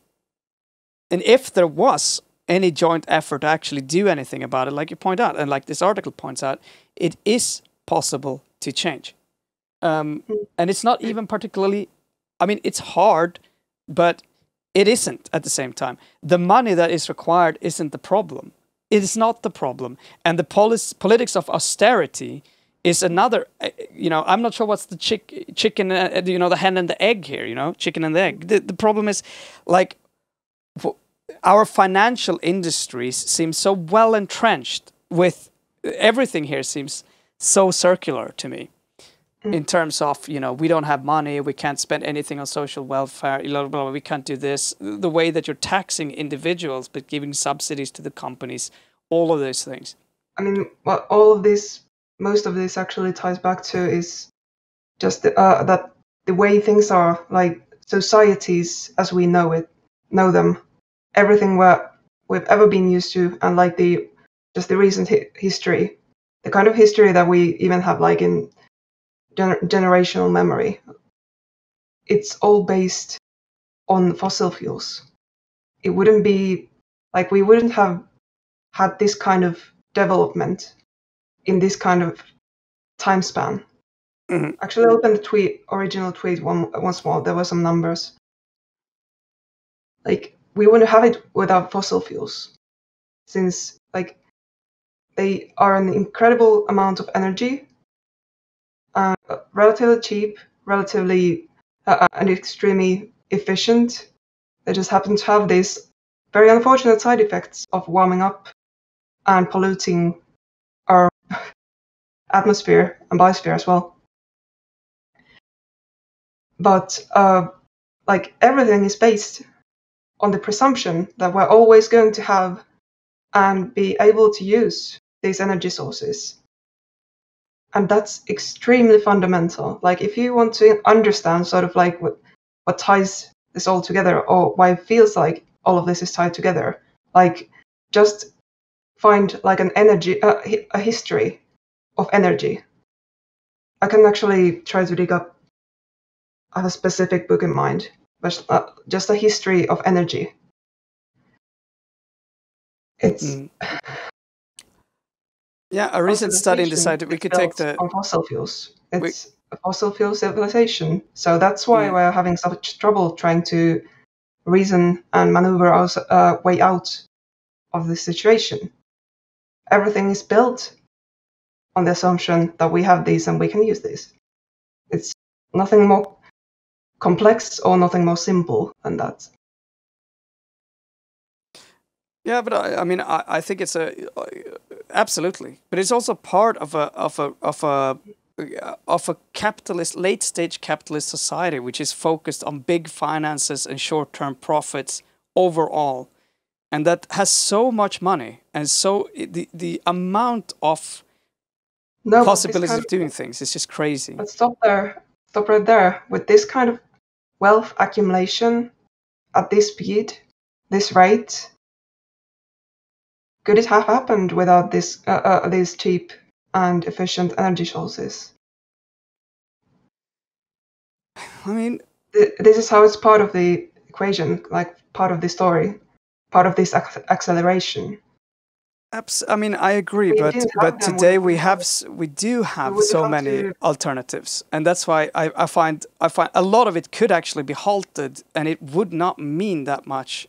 if there was any joint effort to actually do anything about it, like you point out, and like this article points out, it is possible to change. And it's not even particularly, I mean, it's hard, but it isn't at the same time. The money that is required isn't the problem. It is not the problem. And the politics of austerity is another, you know, I'm not sure what's the chicken, you know, the hen and the egg here, you know, chicken and the egg. The problem is, like, our financial industries seem so well entrenched with everything here seems so circular to me in terms of, you know, we don't have money, we can't spend anything on social welfare, blah, blah, blah, we can't do this. The way that you're taxing individuals but giving subsidies to the companies, all of those things.
I mean, what all of this, most of this actually ties back to is just that the way things are, like societies as we know them, everything we've ever been used to, and like the recent history, the kind of history that we even have like in generational memory, it's all based on fossil fuels. It wouldn't be like we wouldn't have had this kind of development in this kind of time span. Actually, open the original tweet once more. There were some numbers. Like, we wouldn't have it without fossil fuels, since like they are an incredible amount of energy, relatively cheap, relatively and extremely efficient. They just happen to have these very unfortunate side effects of warming up and polluting our atmosphere and biosphere as well. But like, everything is based on the presumption that we're always going to have and be able to use these energy sources. And that's extremely fundamental. Like, if you want to understand sort of like what ties this all together, or why it feels like all of this is tied together, like, just find like an energy, a history of energy. I can actually try to dig up, I have a specific book in mind, but just a history of energy. It's
yeah, a recent study decided we could take
on fossil fuels. It's a fossil fuel civilization, so that's why we're having such trouble trying to reason and maneuver our way out of this situation. Everything is built on the assumption that we have these and we can use these. It's nothing more complex or nothing more simple than that.
Yeah, but I mean, I think it's absolutely, but it's also part of a capitalist, late stage capitalist society, which is focused on big finances and short term profits overall, and that has so much money, and so the amount of possibilities of doing things is just crazy.
But stop right there. With this kind of wealth accumulation at this speed, this rate, could it have happened without these cheap and efficient energy sources?
I mean,
this is how it's part of the equation, like part of the story, part of this acceleration.
I mean, I agree,
We
but
didn't have them,
today
we
we do have
would
so
have
many
to-
alternatives, and that's why I find a lot of it could actually be halted, and it would not mean that much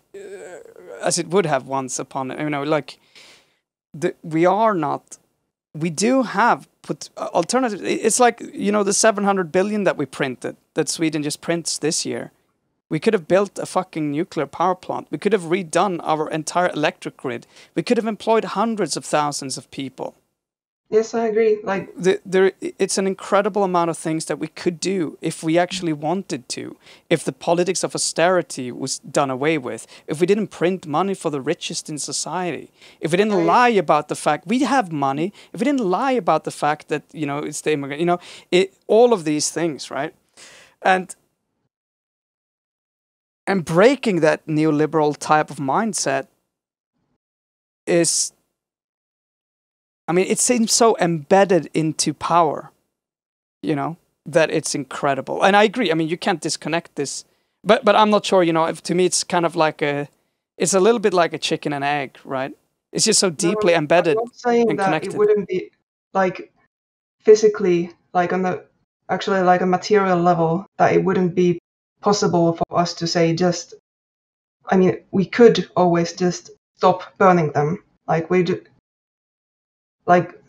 as it would have once upon, you know, like we do have alternatives. It's like, you know, the 700 billion that we printed, that Sweden just prints this year. We could have built a fucking nuclear power plant. We could have redone our entire electric grid. We could have employed hundreds of thousands of people.
Yes, I agree. Like,
It's an incredible amount of things that we could do if we actually wanted to. If the politics of austerity was done away with. If we didn't print money for the richest in society. If we didn't lie about the fact we have money. If we didn't lie about the fact that, you know, it's the immigrant. You know, all of these things, right? And breaking that neoliberal type of mindset is, I mean, it seems so embedded into power, you know, that it's incredible. And I agree. I mean, you can't disconnect this, but I'm not sure, you know, to me, it's kind of like it's a little bit like a chicken and egg, right? It's just so deeply embedded
I'm not saying
and
that
connected.
it wouldn't be, like, physically, like on the, actually like a material level, that it wouldn't be possible for us to say just, I mean, we could always just stop burning them. Like, we do, like,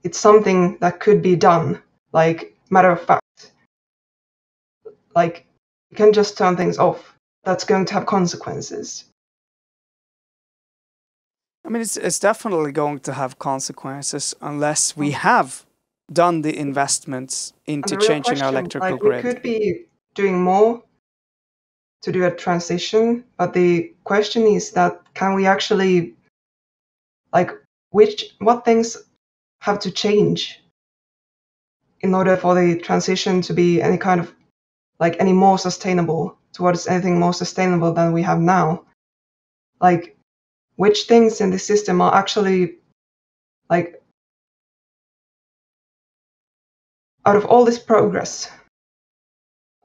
it's something that could be done, like, matter of fact. Like, you can just turn things off. That's going to have consequences.
I mean, it's definitely going to have consequences unless we have done the investments into
And the real
changing our
question,
electrical
like,
grid.
we could be doing more to do a transition, but the question is that, can we actually, like, what things have to change in order for the transition to be any kind of, like, any more sustainable, towards anything more sustainable than we have now? Like, which things in the system are actually, like, out of all this progress,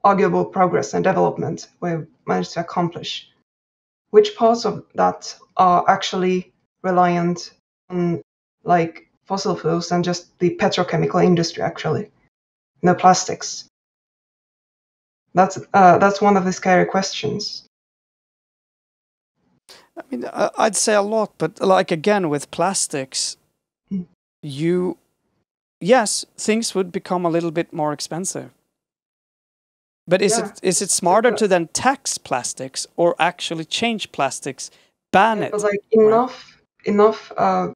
arguable progress and development we've managed to accomplish, which parts of that are actually reliant on, like, fossil fuels and just the petrochemical industry, actually? No plastics. That's one of the scary questions.
I mean, I'd say a lot, but like again with plastics, yes, things would become a little bit more expensive. But is it smarter to then tax plastics or actually change plastics, ban it?
But, like, enough. How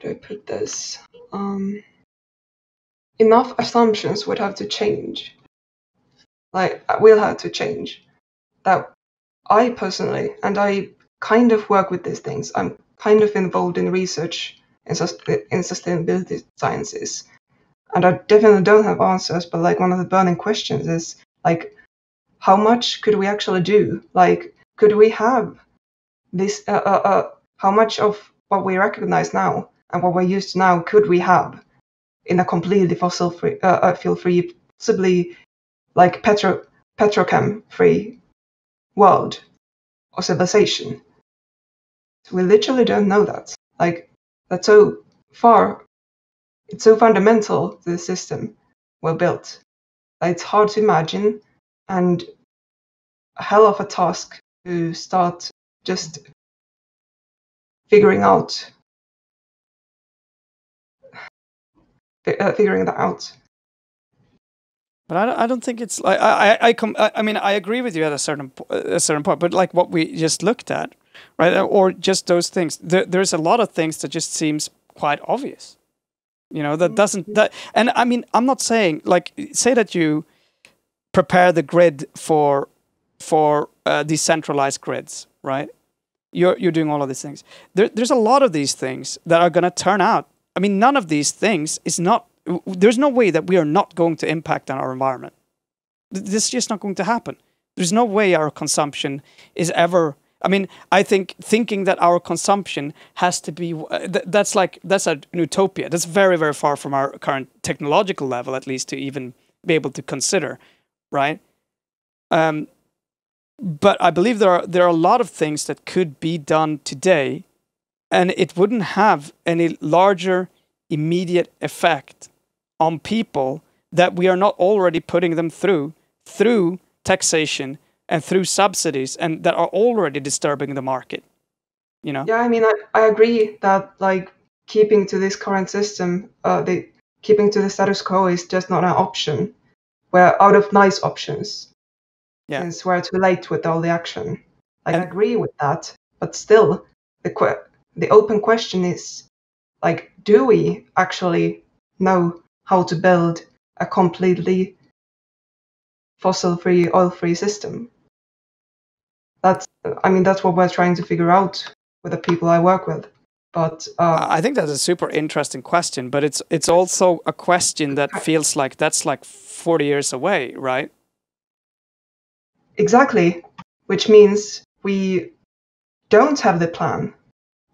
do I put this? Enough assumptions would have to change. Like, will have to change. That I personally, and I kind of work with these things. I'm kind of involved in research in sustainability sciences. And I definitely don't have answers, but, like, one of the burning questions is, like, how much could we actually do? Like, could we have this, how much of what we recognize now and what we're used to now could we have in a completely fossil-free, fuel-free, possibly, like, petrochem-free world or civilization? We literally don't know that. Like, that's so far, it's so fundamental to the system we're built that it's hard to imagine, and a hell of a task to start just figuring that out.
But I don't think it's like I mean, I agree with you at a certain point, but like what we just looked at, right? Or just those things. There's a lot of things that just seems quite obvious. You know, and I mean, I'm not saying, like, say that you prepare the grid for decentralized grids, right? You're doing all of these things. There's a lot of these things that are going to turn out. I mean, none of these things is not. There's no way that we are not going to impact on our environment. This is just not going to happen. There's no way our consumption is ever. I mean, I think thinking that our consumption has to be that's an utopia. That's very, very far from our current technological level, at least, to even be able to consider, right? But I believe there are a lot of things that could be done today, and it wouldn't have any larger immediate effect on people that we are not already putting them through taxation and through subsidies, and that are already disturbing the market. You know?
Yeah, I mean, I agree that like keeping to this current system, keeping to the status quo is just not an option. We're out of nice options.
Yeah.
Since we're too late with all the action. Like, I agree with that, but still, the open question is, like, do we actually know how to build a completely fossil-free, oil-free system? That's what we're trying to figure out with the people I work with. But
I think that's a super interesting question, but it's also a question that feels like that's like 40 years away, right?
Exactly, which means we don't have the plan.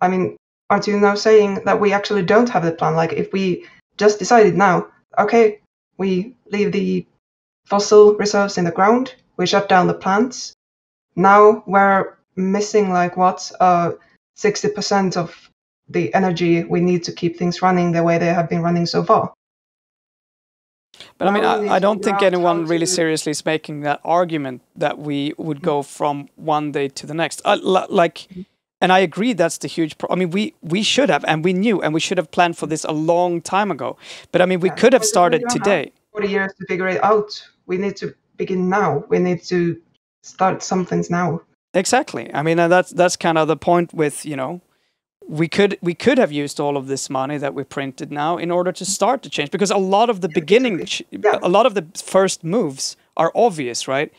I mean, aren't you now saying that we actually don't have the plan? Like, if we just decided now, okay, we leave the fossil reserves in the ground, we shut down the plants, now we're missing like 60% of the energy we need to keep things running the way they have been running so far.
But I mean, I don't think anyone really seriously is making that argument that we would go from one day to the next. And I agree that's the huge I mean, we should have, and we knew, and we should have planned for this a long time ago. But I mean, we could have started today.
40 years to figure it out. We need to begin now. We need to start some things now.
Exactly. I mean, and that's kind of the point with, you know, we could have used all of this money that we printed now in order to start the change, because a lot of the a lot of the first moves are obvious, right?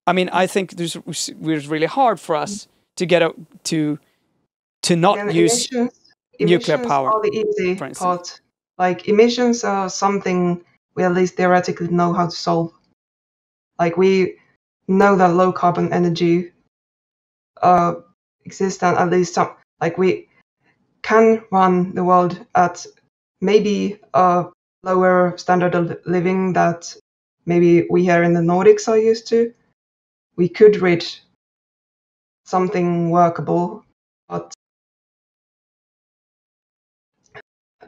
I mean, I think it was really hard for us to get to not use nuclear power.
Are the easy part. Like, emissions are something we at least theoretically know how to solve. Like, we know that low carbon energy exists, and at least some, like, we can run the world at maybe a lower standard of living that maybe we here in the Nordics are used to. We could reach something workable, but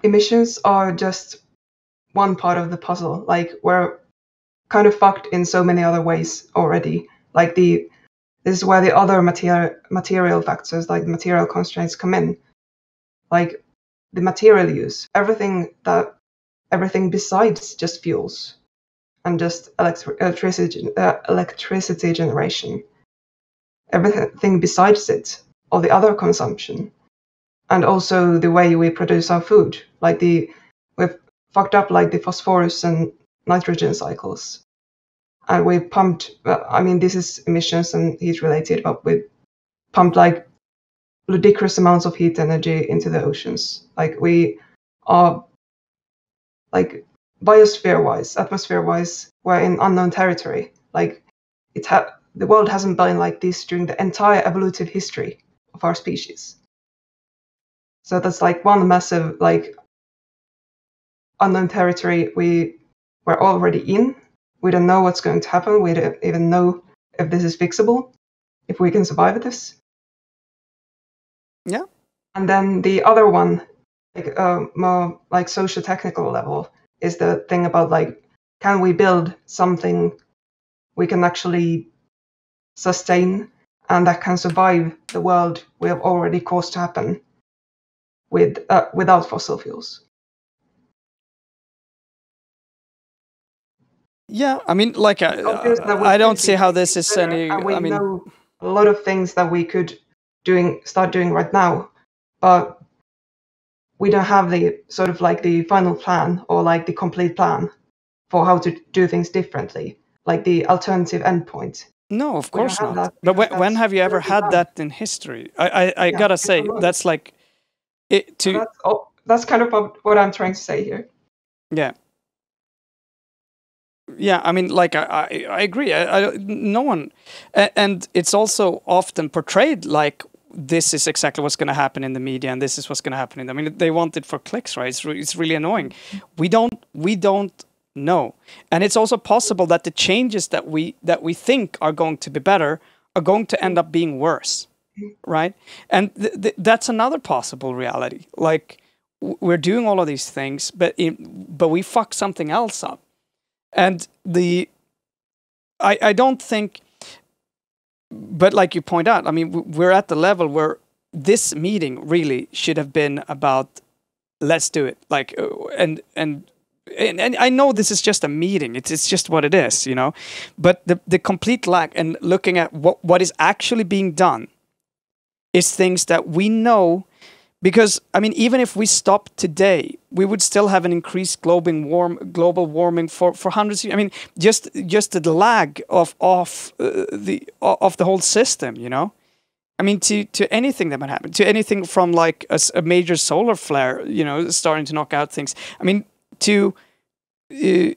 emissions are just one part of the puzzle. Like, we're kind of fucked in so many other ways already. Like, this is where the other material factors, like material constraints, come in. Like, the material use, everything besides just fuels and just electricity generation, everything besides it, all the other consumption, and also the way we produce our food. Like, we've fucked up like the phosphorus and nitrogen cycles, and we pumped. I mean, this is emissions and heat related, but we pumped like ludicrous amounts of heat energy into the oceans. Like, we are, like, biosphere-wise, atmosphere-wise, we're in unknown territory. Like, the world hasn't been like this during the entire evolutive history of our species. So that's like one massive, like, unknown territory we're already in. We don't know what's going to happen. We don't even know if this is fixable, if we can survive this.
Yeah.
And then the other one, like, more like socio-technical level, is the thing about, like, can we build something we can actually sustain and that can survive the world we have already caused to happen without fossil fuels?
Yeah, I mean, like, I don't see how this is any.
I mean, know a lot of things that we could start doing right now, but we don't have the sort of like the final plan or like the complete plan for how to do things differently, like the alternative endpoint.
No, of course not. But when have you ever had that in history? I gotta say, that's like it to.
That's kind of what I'm trying to say here.
Yeah. Yeah, I mean, like, I agree. No one, and it's also often portrayed like this is exactly what's going to happen in the media, and this is what's going to happen I mean, they want it for clicks, right? It's really annoying. We don't No. And it's also possible that the changes that we think are going to be better are going to end up being worse, right? And that's another possible reality. Like, we're doing all of these things, but we fuck something else up. And I don't think, but like you point out, I mean, we're at the level where this meeting really should have been about, let's do it. Like, and I know this is just a meeting. It's just what it is, you know. But the complete lack, and looking at what is actually being done, is things that we know. Because, I mean, even if we stop today, we would still have an increased global warming for hundreds of years. I mean, just the lag of the whole system, you know? I mean, to anything that might happen, to anything from like a major solar flare, you know, starting to knock out things. I mean, to, you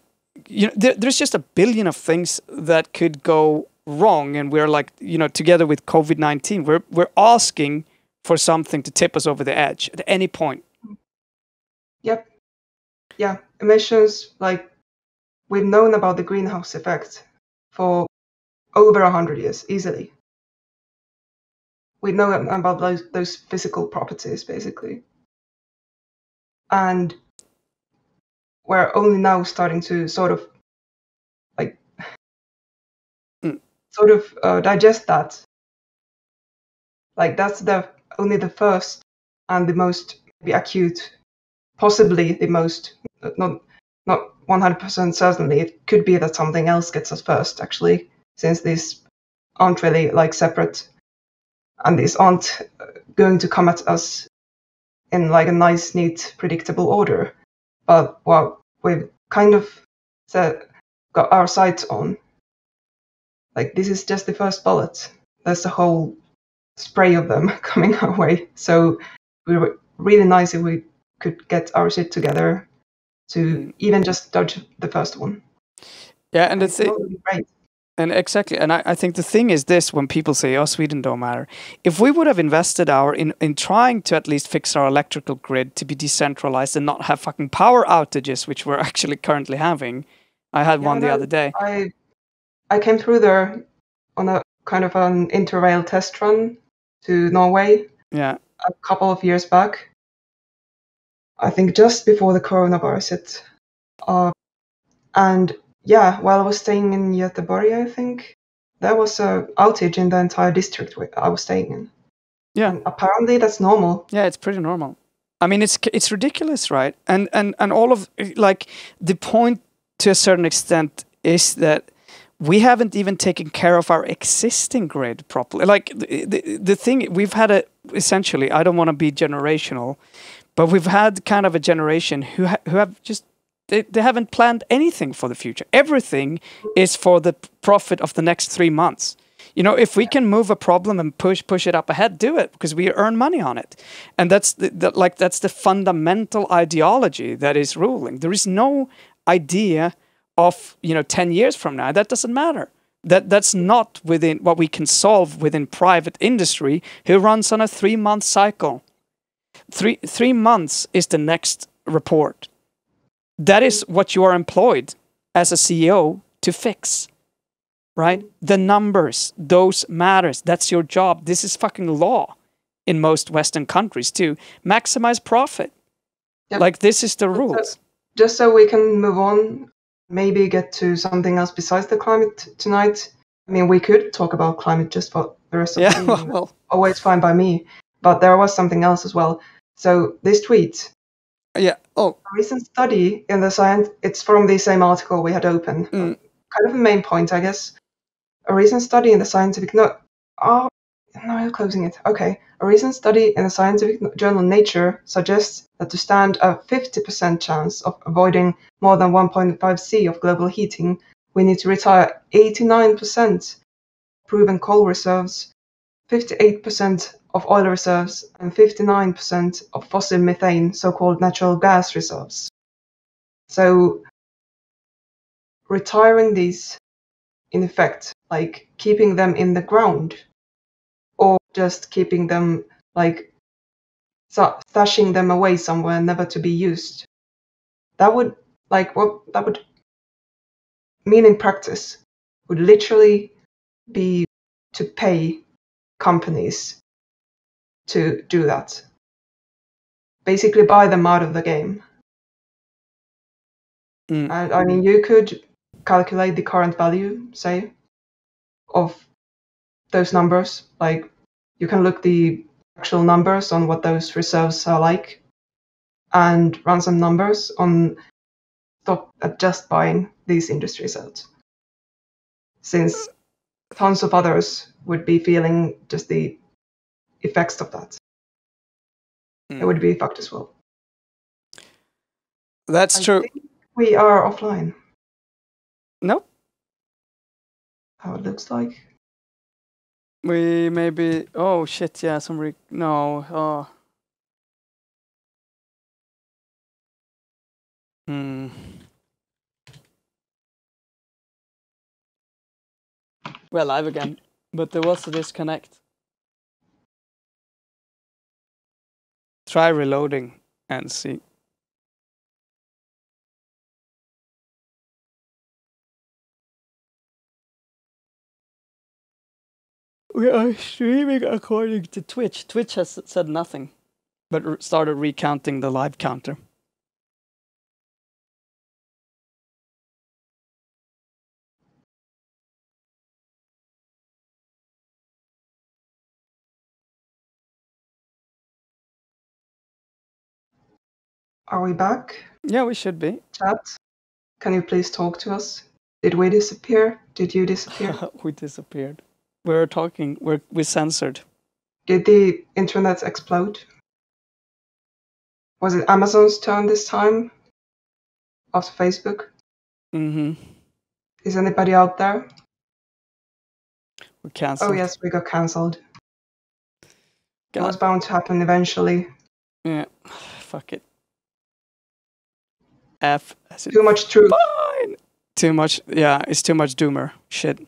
know, there's just a billion of things that could go wrong. And we're like, you know, together with COVID-19, we're asking for something to tip us over the edge at any point.
Yep. Yeah. Emissions, like, we've known about the greenhouse effect for over 100 years, easily. We know about those physical properties, basically. And we're only now starting to sort of, like, digest that. Like, that's only the first and the most maybe acute, possibly the most, not 100% certainly. It could be that something else gets us first, actually, since these aren't really like separate, and these aren't going to come at us in like a nice, neat, predictable order. But what we've kind of got our sights on, like, this is just the first bullet. There's a whole spray of them coming our way. So we were really nice if we could get our shit together to even just dodge the first one.
Yeah, and it's
right.
And exactly, and I think the thing is this: when people say, "Oh, Sweden don't matter," if we would have invested in trying to at least fix our electrical grid to be decentralized and not have fucking power outages, which we're actually currently having. I had one the other day.
I came through there on a kind of an interrail test run to Norway.
Yeah.
A couple of years back. I think just before the coronavirus hit. And yeah, while I was staying in Göteborg, I think, there was a outage in the entire district I was staying in.
Yeah.
And apparently that's normal.
Yeah, it's pretty normal. I mean, it's ridiculous, right? And all of, like, the point to a certain extent is that we haven't even taken care of our existing grid properly. Like, the thing, we've had essentially, I don't want to be generational, but we've had kind of a generation who have just, they haven't planned anything for the future. Everything is for the profit of the next 3 months. You know, if we can move a problem and push it up ahead, do it, because we earn money on it. And that's that's the fundamental ideology that is ruling. There is no idea of, 10 years from now. That doesn't matter. That's not within what we can solve within private industry, who runs on a 3-month cycle. 3 months is the next report. That is what you are employed as a CEO to fix, right? The numbers, those matters. That's your job. This is fucking law in most Western countries too. Maximize profit. Yep. Like, this is the rules.
Just so we can move on, maybe get to something else besides the climate tonight. I mean, we could talk about climate just for the rest of the evening.
Well,
always fine by me. But there was something else as well. So this tweet.
Yeah. Oh.
A recent study in the Science. It's from the same article we had open. Kind of the main point, I guess. A recent study in the scientific. No, you're closing it. Okay. A recent study in the scientific journal Nature suggests that to stand a 50% chance of avoiding more than 1.5 C of global heating, we need to retire 89% proven coal reserves, 58% of oil reserves, and 59% of fossil methane, so-called natural gas reserves. So, retiring these, in effect, like keeping them in the ground, or just keeping them, like, stashing them away somewhere never to be used. That would mean in practice would literally be to pay companies to do that. Basically buy them out of the game. And I mean, you could calculate the current value, say, of those numbers. Like, you can look the actual numbers on what those reserves are like and run some numbers on stop at just buying these industries out. Since tons of others would be feeling just the effects of that. It would be fucked as well.
That's true.
I think we are offline.
Nope.
How it looks like.
We maybe. Oh shit! Yeah, no. Oh. We're live again, but there was a disconnect. Try reloading and see. We are streaming according to Twitch. Twitch has said nothing, but started recounting the live counter.
Are we back?
Yeah, we should be.
Chat, can you please talk to us? Did we disappear? Did you disappear?
We disappeared. We're talking. We censored.
Did the internet explode? Was it Amazon's turn this time? After Facebook? Is anybody out there?
We cancelled.
Oh yes, we got cancelled. It was bound to happen eventually.
Yeah, fuck it. F.
Too much truth.
Fine. Too much. Yeah, it's too much doomer shit.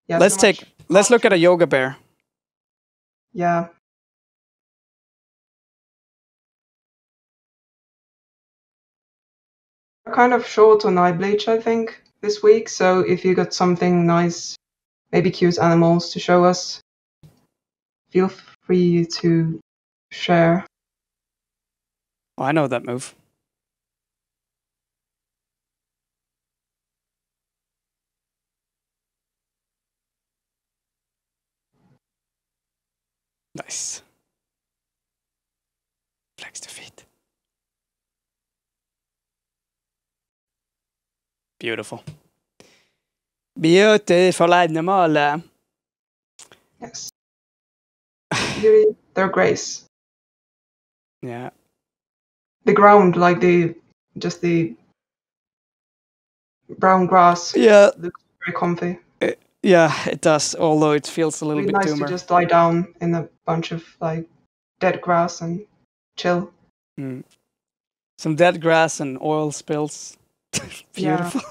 Yeah,
Let's look at a Yogabear.
Yeah. We're kind of short on eye bleach, I think, this week. So if you got something nice, maybe cute animals to show us, feel free to share.
Oh, I know that move. Nice. Flex the feet. Beautiful. Beautiful animal.
Yes. Beauty, their grace.
Yeah.
The ground, like just the brown grass.
Yeah.
Looks very comfy.
Yeah, it does. Although it feels a little
It's
bit
nice
doomer.
to just lie down in a bunch of like dead grass and chill.
Some dead grass and oil spills. Beautiful.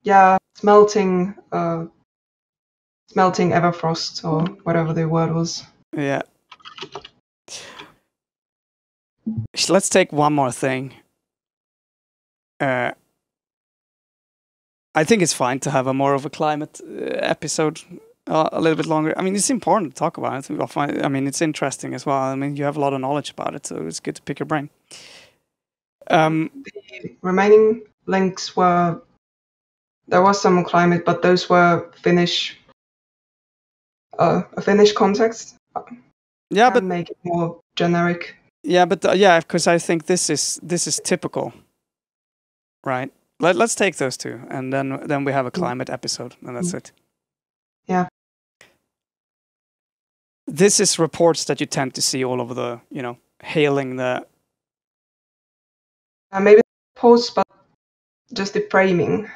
Yeah, smelting Everfrost or whatever the word was.
Yeah. Let's take one more thing. I think it's fine to have more of a climate episode a little bit longer. I mean, it's important to talk about it. I mean, it's interesting as well. I mean, you have a lot of knowledge about it, so it's good to pick your brain.
The remaining links were... There was some climate, but those were Finnish... a Finnish context.
Yeah, but...
make it more generic.
Yeah, but because I think this is typical. Right? Let's take those two, and then we have a climate episode, and that's it.
Yeah.
This is reports that you tend to see all over the, hailing the...
Maybe posts, but just the framing.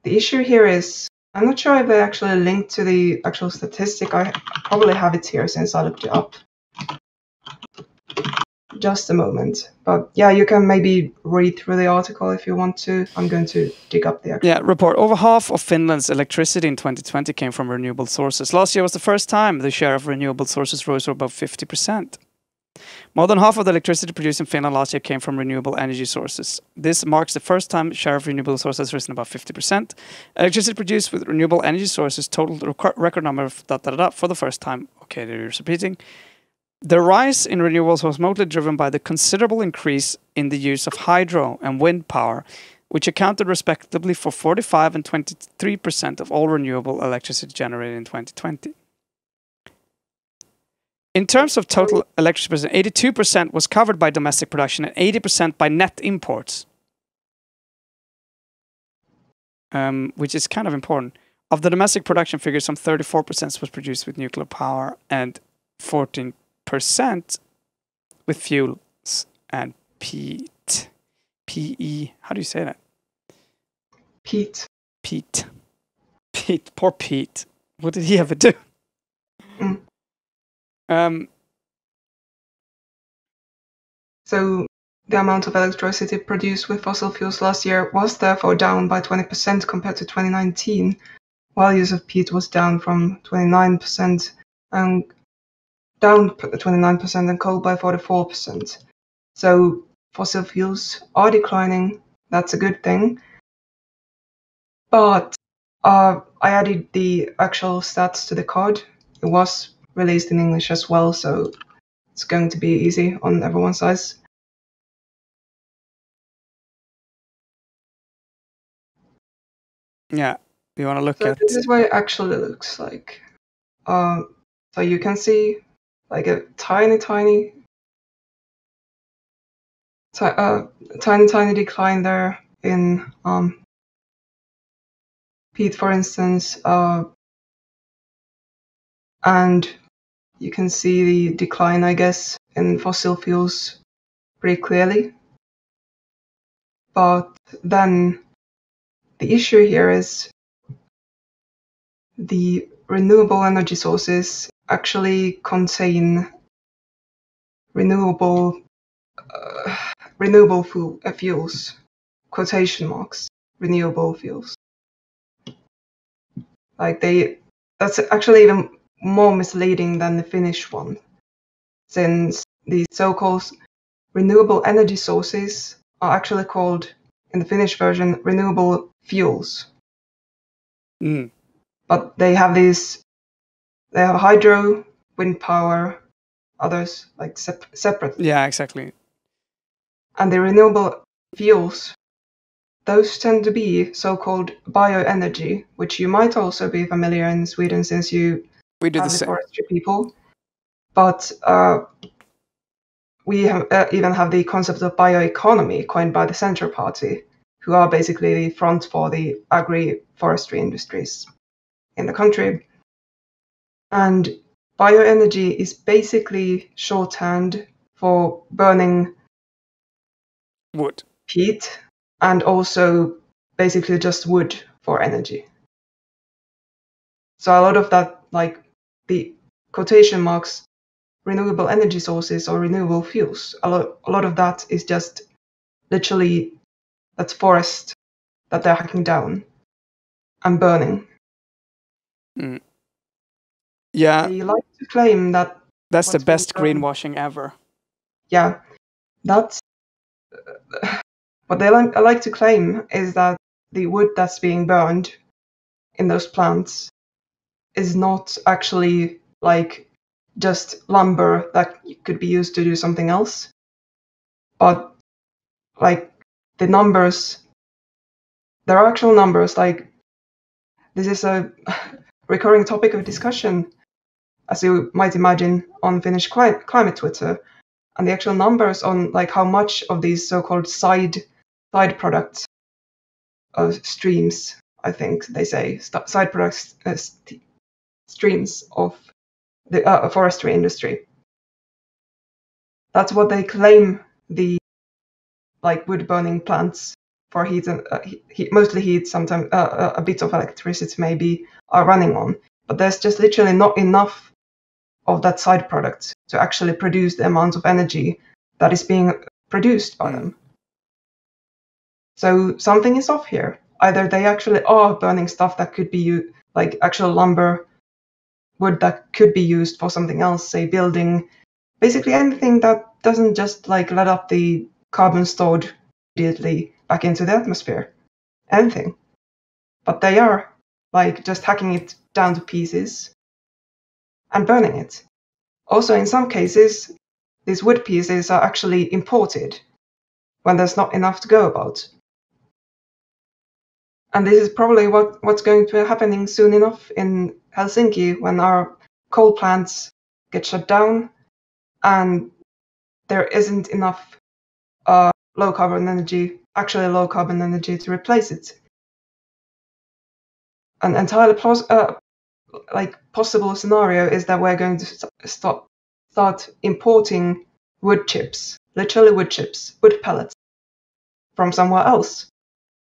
The issue here is, I'm not sure if they actually linked to the actual statistic. I probably have it here since I looked it up. Just a moment. But yeah, you can maybe read through the article if you want to. I'm going to dig up the actual...
Yeah, report. Over half of Finland's electricity in 2020 came from renewable sources. Last year was the first time the share of renewable sources rose to above 50%. More than half of the electricity produced in Finland last year came from renewable energy sources. This marks the first time share of renewable sources has risen above 50%. Electricity produced with renewable energy sources totaled a record number of for the first time. Okay, there's repeating. The rise in renewables was mostly driven by the considerable increase in the use of hydro and wind power, which accounted respectively for 45% and 23% of all renewable electricity generated in 2020. In terms of total electricity production, 82% was covered by domestic production and 80% by net imports, which is kind of important. Of the domestic production figures, some 34% was produced with nuclear power and 14% with fuels and peat. P-E, how do you say that?
Pete.
Pete. Pete, poor Pete. What did he ever do?
So the amount of electricity produced with fossil fuels last year was therefore down by 20% compared to 2019, while use of peat was down from 29% and coal by 44%. So fossil fuels are declining. That's a good thing. But I added the actual stats to the card. It was released in English as well, so it's going to be easy on everyone's eyes.
Yeah, you want to look at...
This is what it actually looks like. So you can see like a tiny decline there in peat, for instance, and you can see the decline, I guess, in fossil fuels pretty clearly. But then the issue here is the renewable energy sources actually contain renewable fuels, quotation marks, renewable fuels. That's actually even more misleading than the Finnish one, since the so-called renewable energy sources are actually called, in the Finnish version, renewable fuels. But they have hydro, wind power, others like separate.
Yeah, exactly.
And the renewable fuels, those tend to be so-called bioenergy, which you might also be familiar in Sweden since we do have the forestry people. But we even have the concept of bioeconomy coined by the Centre Party, who are basically the front for the agri-forestry industries in the country. And bioenergy is basically shorthand for burning
wood,
peat, and also basically just wood for energy. So a lot of that, like the quotation marks, renewable energy sources or renewable fuels, a lot of that is just literally that's forest that they're hacking down and burning.
Yeah.
They like to claim that
that's the best greenwashing ever.
Yeah, that's what they like to claim is that the wood that's being burned in those plants is not actually like just lumber that could be used to do something else, but like the numbers, there are actual numbers. Like this is a recurring topic of discussion, as you might imagine, on Finnish climate Twitter, and the actual numbers on like how much of these so-called side products of streams, I think they say side products streams of the forestry industry. That's what they claim the like wood burning plants for heat and mostly heat, sometimes a bit of electricity maybe are running on. But there's just literally not enough of that side product to actually produce the amount of energy that is being produced by them. So something is off here. Either they actually are burning stuff that could be like actual lumber, wood that could be used for something else, say building basically anything that doesn't just like let up the carbon stored immediately back into the atmosphere. Anything. But they are like just hacking it down to pieces and burning it. Also, in some cases, these wood pieces are actually imported when there's not enough to go about. And this is probably what's going to be happening soon enough in Helsinki when our coal plants get shut down and there isn't enough low carbon energy to replace it. An entirely possible scenario is that we're going to start importing wood chips, literally wood chips, wood pellets from somewhere else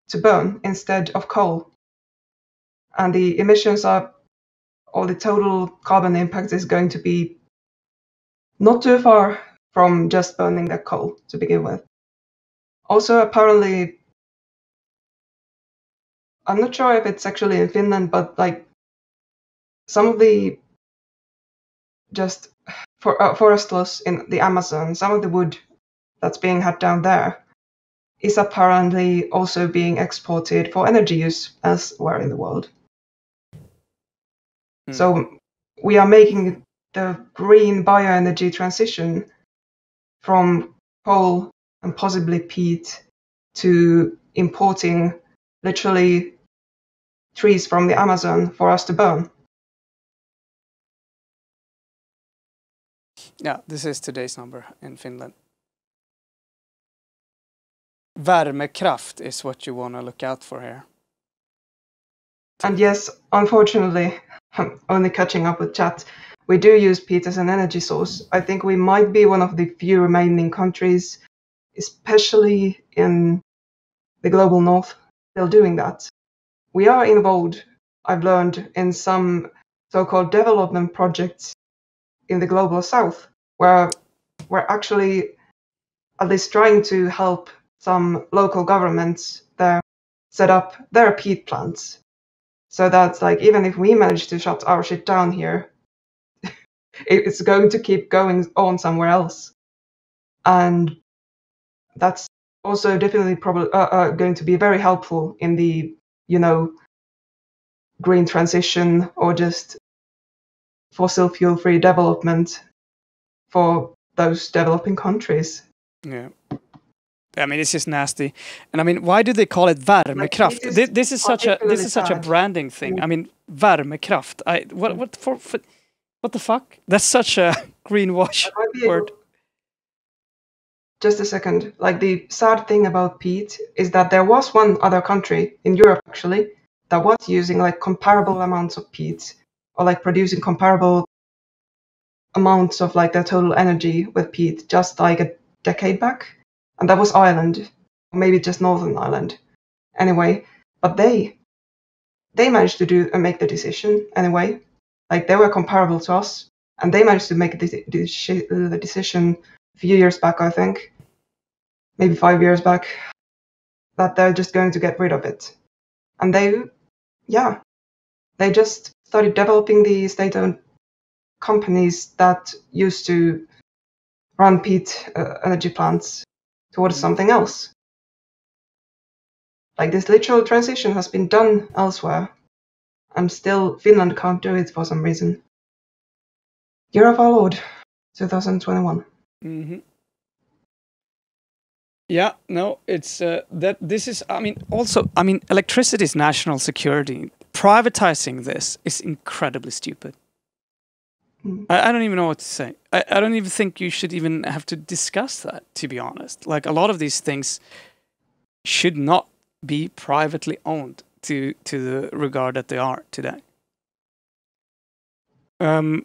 to burn instead of coal. And the emissions or the total carbon impact is going to be not too far from just burning the coal to begin with. Also, apparently, I'm not sure if it's actually in Finland, but like some of the just forest loss in the Amazon, some of the wood that's being had down there is apparently also being exported for energy use elsewhere in the world. So we are making the green bioenergy transition from coal and possibly peat to importing literally trees from the Amazon for us to burn.
Yeah, this is today's number in Finland. Värmekraft is what you want to look out for here.
And yes, unfortunately, I'm only catching up with chat. We do use peat as an energy source. I think we might be one of the few remaining countries, especially in the global north, still doing that. We are involved, I've learned, in some so-called development projects in the global south, where we're actually at least trying to help some local governments there set up their peat plants. So that's like, even if we manage to shut our shit down here, it's going to keep going on somewhere else. And that's also definitely probably going to be very helpful in the, green transition or just fossil fuel-free development for those developing countries.
Yeah. I mean, it's just nasty. And I mean, why do they call it värmekraft?
Like,
this is such a branding thing. I mean, värmekraft. What the fuck? That's such a greenwash word.
Just a second. Like, the sad thing about peat is that there was one other country in Europe actually that was using like comparable amounts of peat, or like producing comparable amounts of like their total energy with peat just like a decade back. And that was Ireland, or maybe just Northern Ireland. Anyway, but they managed to make the decision anyway. Like, they were comparable to us, and they managed to make the decision a few years back, I think, maybe 5 years back, that they're just going to get rid of it. And they just started developing the state-owned companies that used to run peat energy plants towards something else. Like, this literal transition has been done elsewhere, and still Finland can't do it for some reason. Year of our Lord, 2021.
Mm-hmm. Yeah, no, it's that this is, I mean, electricity is national security. Privatizing this is incredibly stupid. I don't even know what to say. I don't even think you should even have to discuss that, to be honest. Like, a lot of these things should not be privately owned to the regard that they are today. And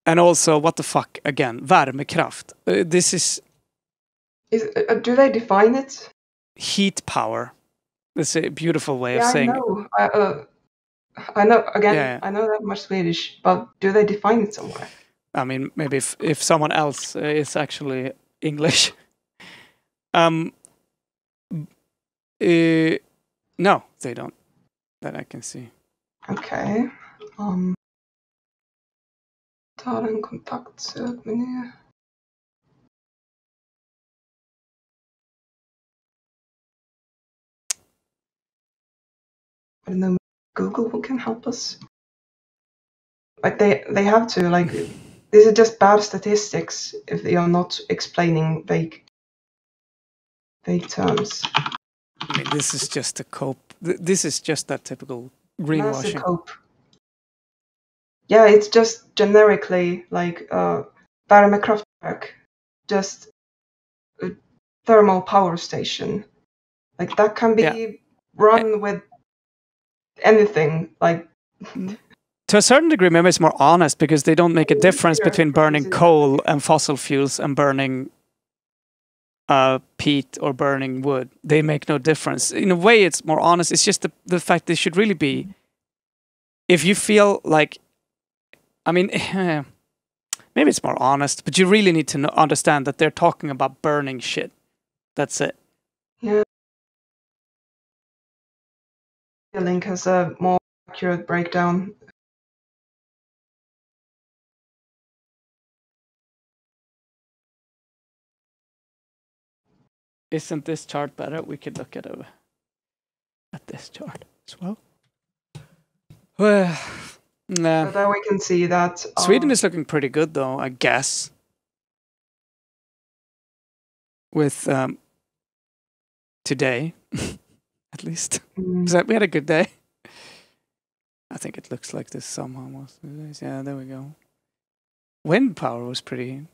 also, what the fuck, again, värmekraft. This is...
do they define it?
Heat power. That's a beautiful way of saying
it. I know, again, I know that much Swedish, but do they define it somewhere?
I mean, maybe if someone else is actually English. No, they don't. That I can see.
Okay. Ta en kontaktsökmeny. I don't know, Google who can help us. Like they have to, like, these are just bad statistics if they are not explaining vague terms.
I mean, this is just a cope. This is just that typical
Massive
greenwashing.
cope. Yeah, it's just generically like värmekraftverk, just a thermal power station. Like that can be run with anything. Like
to a certain degree, maybe it's more honest because they don't make a difference between burning coal and fossil fuels and burning peat or burning wood. They make no difference. In a way, it's more honest. It's just the fact they should really be. If you feel like, I mean, maybe it's more honest, but you really need to understand that they're talking about burning shit. That's it.
Yeah. The link has a more accurate breakdown.
Isn't this chart better? We could look at this chart as well. Well,
So there we can see that
Sweden is looking pretty good, though, I guess. With today, at least. We had a good day. I think it looks like this somehow. Most of the days. Yeah, there we go. Wind power was pretty.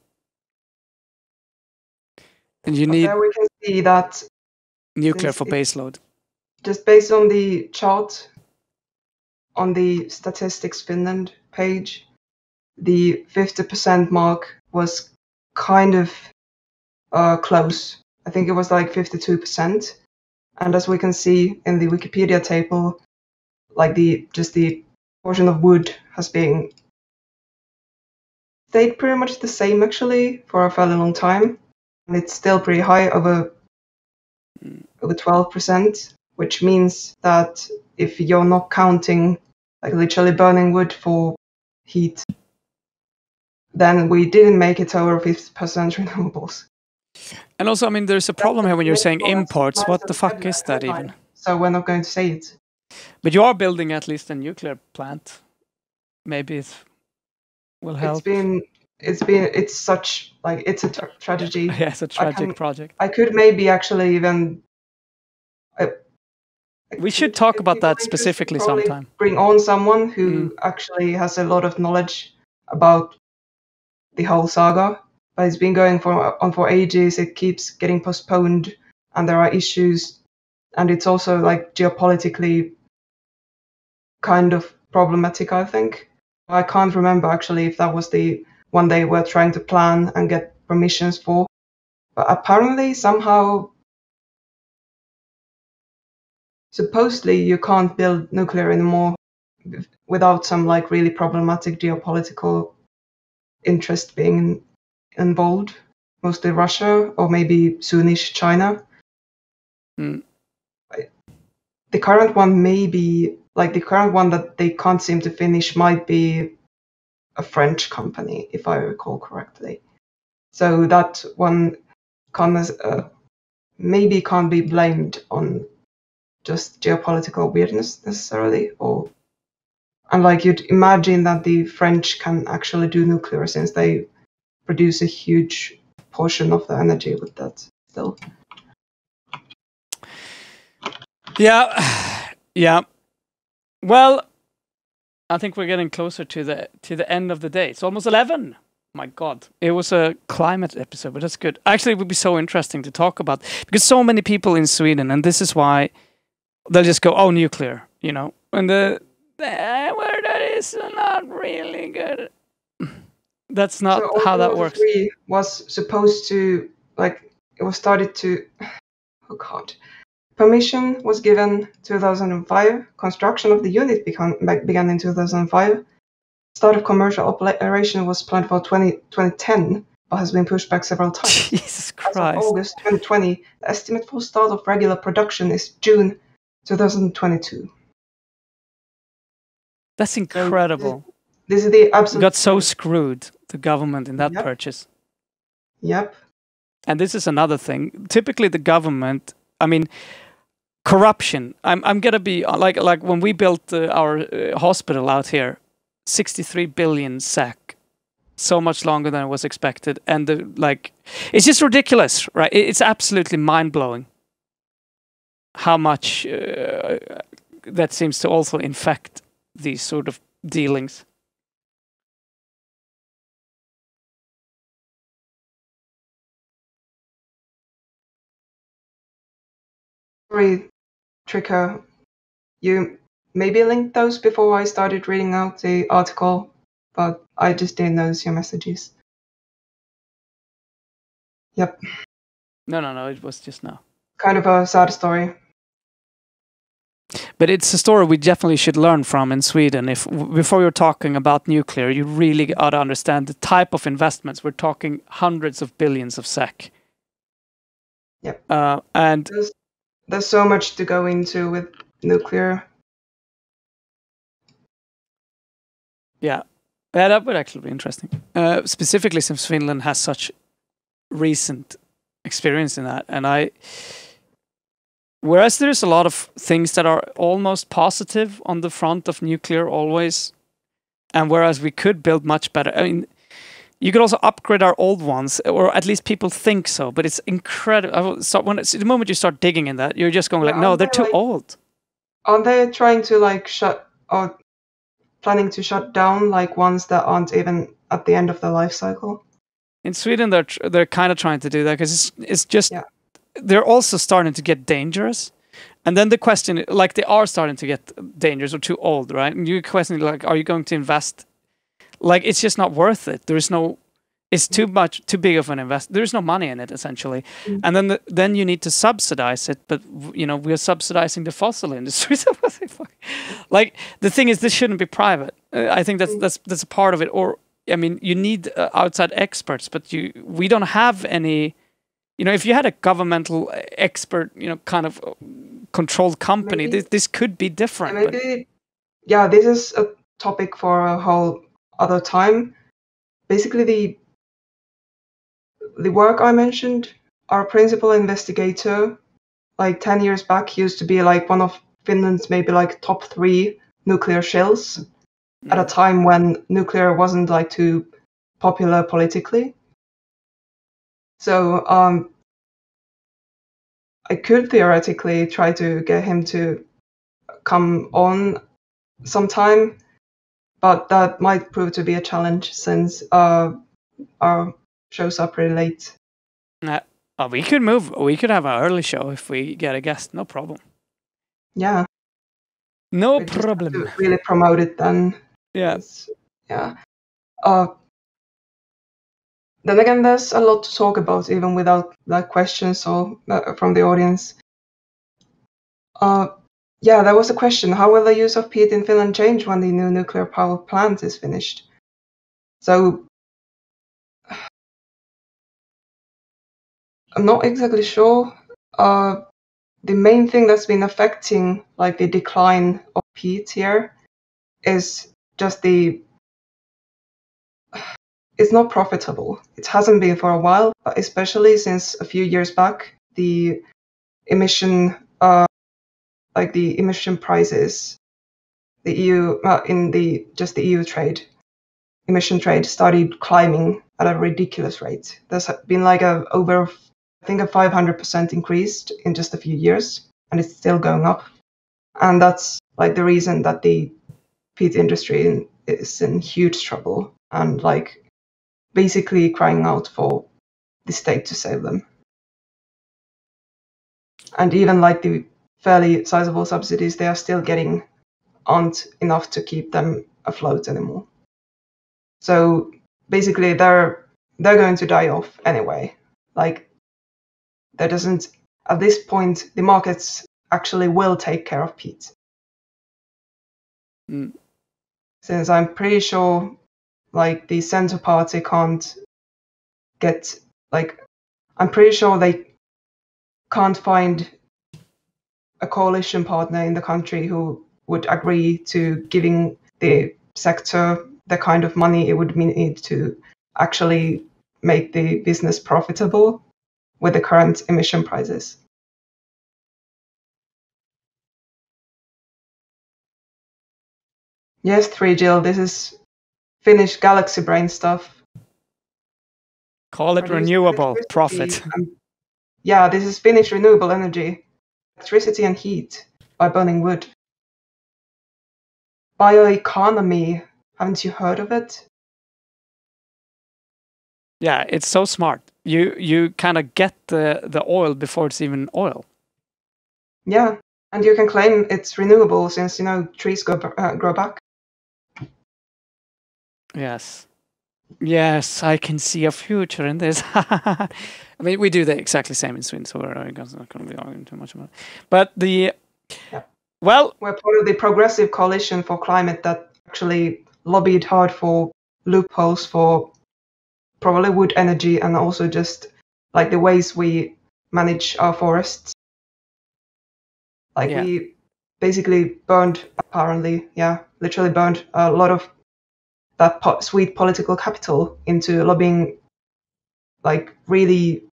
And you need
there we can see that
nuclear for baseload.
Just based on the chart on the Statistics Finland page, the 50% mark was kind of close. I think it was like 52%. And as we can see in the Wikipedia table, like the portion of wood has been stayed pretty much the same actually for a fairly long time. And it's still pretty high, over 12%, which means that if you're not counting like literally burning wood for heat, then we didn't make it over 50% renewables.
And also, I mean, there's a problem here when you're saying imports. What the fuck is that even?
So we're not going to say it.
But you are building at least a nuclear plant. Maybe it will help.
It's such like it's a tragedy.
Yeah, it's a tragic project.
I could maybe actually even.
We should talk about that specifically sometime.
Bring on someone who actually has a lot of knowledge about the whole saga. But it's been going on for ages. It keeps getting postponed, and there are issues, and it's also like geopolitically kind of problematic, I think. I can't remember actually if that was the one they were trying to plan and get permissions for. But apparently somehow, supposedly you can't build nuclear anymore without some like really problematic geopolitical interest being involved, mostly Russia or maybe soonish China. The current one may be, like the current one that they can't seem to finish might be a French company, if I recall correctly. So that one maybe can't be blamed on just geopolitical weirdness necessarily, or unlike you'd imagine that the French can actually do nuclear since they produce a huge portion of the energy with that still.
Yeah. Well, I think we're getting closer to the end of the day. It's almost 11. My God, it was a climate episode, but that's good. Actually, it would be so interesting to talk about because so many people in Sweden, and this is why they'll just go, "Oh, nuclear," you know, and the word that is not really good. That's not how that works.
Was supposed to it was started to. Oh God. Permission was given 2005. Construction of the unit began in 2005. Start of commercial operation was planned for 2010, but has been pushed back several times.
Jesus Christ.
As of August 2020, the estimate for start of regular production is June 2022.
That's incredible.
So this is the absolute.
Got so screwed, the government, in that purchase.
Yep.
And this is another thing. Typically, the government, I mean, corruption. I'm gonna be like when we built our hospital out here, 63 billion SEK, so much longer than it was expected, and it's just ridiculous, right? It's absolutely mind blowing how much that seems to also infect these sort of dealings.
Sorry, Tricker, you maybe linked those before I started reading out the article, but I just didn't notice your messages. Yep.
No, it was just now.
Kind of a sad story.
But it's a story we definitely should learn from in Sweden. If before you're talking about nuclear, you really ought to understand the type of investments. We're talking hundreds of billions of SEK.
Yep.
And
there's so much to go into with nuclear.
Yeah, that would actually be interesting. Specifically since Finland has such recent experience in that. And whereas there's a lot of things that are almost positive on the front of nuclear always, and whereas we could build much better. I mean, you could also upgrade our old ones, or at least people think so, but it's incredible. So the moment you start digging in that, you're just going no, they're too old.
Aren't they trying to planning to shut down ones that aren't even at the end of their life cycle?
In Sweden, they're kind of trying to do that because it's just they're also starting to get dangerous, and then the question, they are starting to get dangerous or too old, right? And you question are you going to invest? It's just not worth it. It's too big of an investment. There's no money in it essentially, and then you need to subsidize it. But we're subsidizing the fossil industry. The thing is, this shouldn't be private. I think that's a part of it. Or I mean, you need outside experts, but we don't have any. If you had a governmental expert, kind of controlled company, this could be different.
Maybe, this is a topic for a whole other time. Basically, the work I mentioned, our principal investigator, 10 years back, used to be one of Finland's maybe top 3 nuclear shells at a time when nuclear wasn't too popular politically. So I could theoretically try to get him to come on sometime, but that might prove to be a challenge since our shows are pretty late.
We could move. We could have an early show if we get a guest. No problem.
Yeah.
No
we
problem.
Just have to really promote it then.
Yeah.
Yeah. Then again, there's a lot to talk about even without questions or from the audience. There was a question: how will the use of peat in Finland change when the new nuclear power plant is finished? So I'm not exactly sure. The main thing that's been affecting the decline of peat here is just it's not profitable. It hasn't been for a while, but especially since a few years back, the emission the emission prices, the EU in the EU trade, emission trade started climbing at a ridiculous rate. There's been over, I think, a 500% increase in just a few years, and it's still going up. And that's the reason that the peat industry is in huge trouble and basically crying out for the state to save them. And even the fairly sizable subsidies they are still getting aren't enough to keep them afloat anymore. So basically they're going to die off anyway. There doesn't, at this point, the markets actually will take care of peat. Since I'm pretty sure the Centre Party can't get I'm pretty sure they can't find a coalition partner in the country who would agree to giving the sector the kind of money it would need to actually make the business profitable with the current emission prices. Yes, 3Jill, this is Finnish galaxy brain stuff.
Call it
Produce
renewable
electricity
profit.
yeah, this is Finnish renewable energy, electricity and heat by burning wood. Bioeconomy, haven't you heard of it?
Yeah, it's so smart. You kind of get the oil before it's even oil.
Yeah, and you can claim it's renewable since, trees grow back.
Yes. Yes, I can see a future in this. I mean, we do the exactly same in Sweden, so we're not going to be arguing too much about it. But well,
we're part of the Progressive Coalition for Climate that actually lobbied hard for loopholes for probably wood energy and also just like the ways we manage our forests. Like we basically burned, literally burned a lot of that sweet political capital into lobbying, like really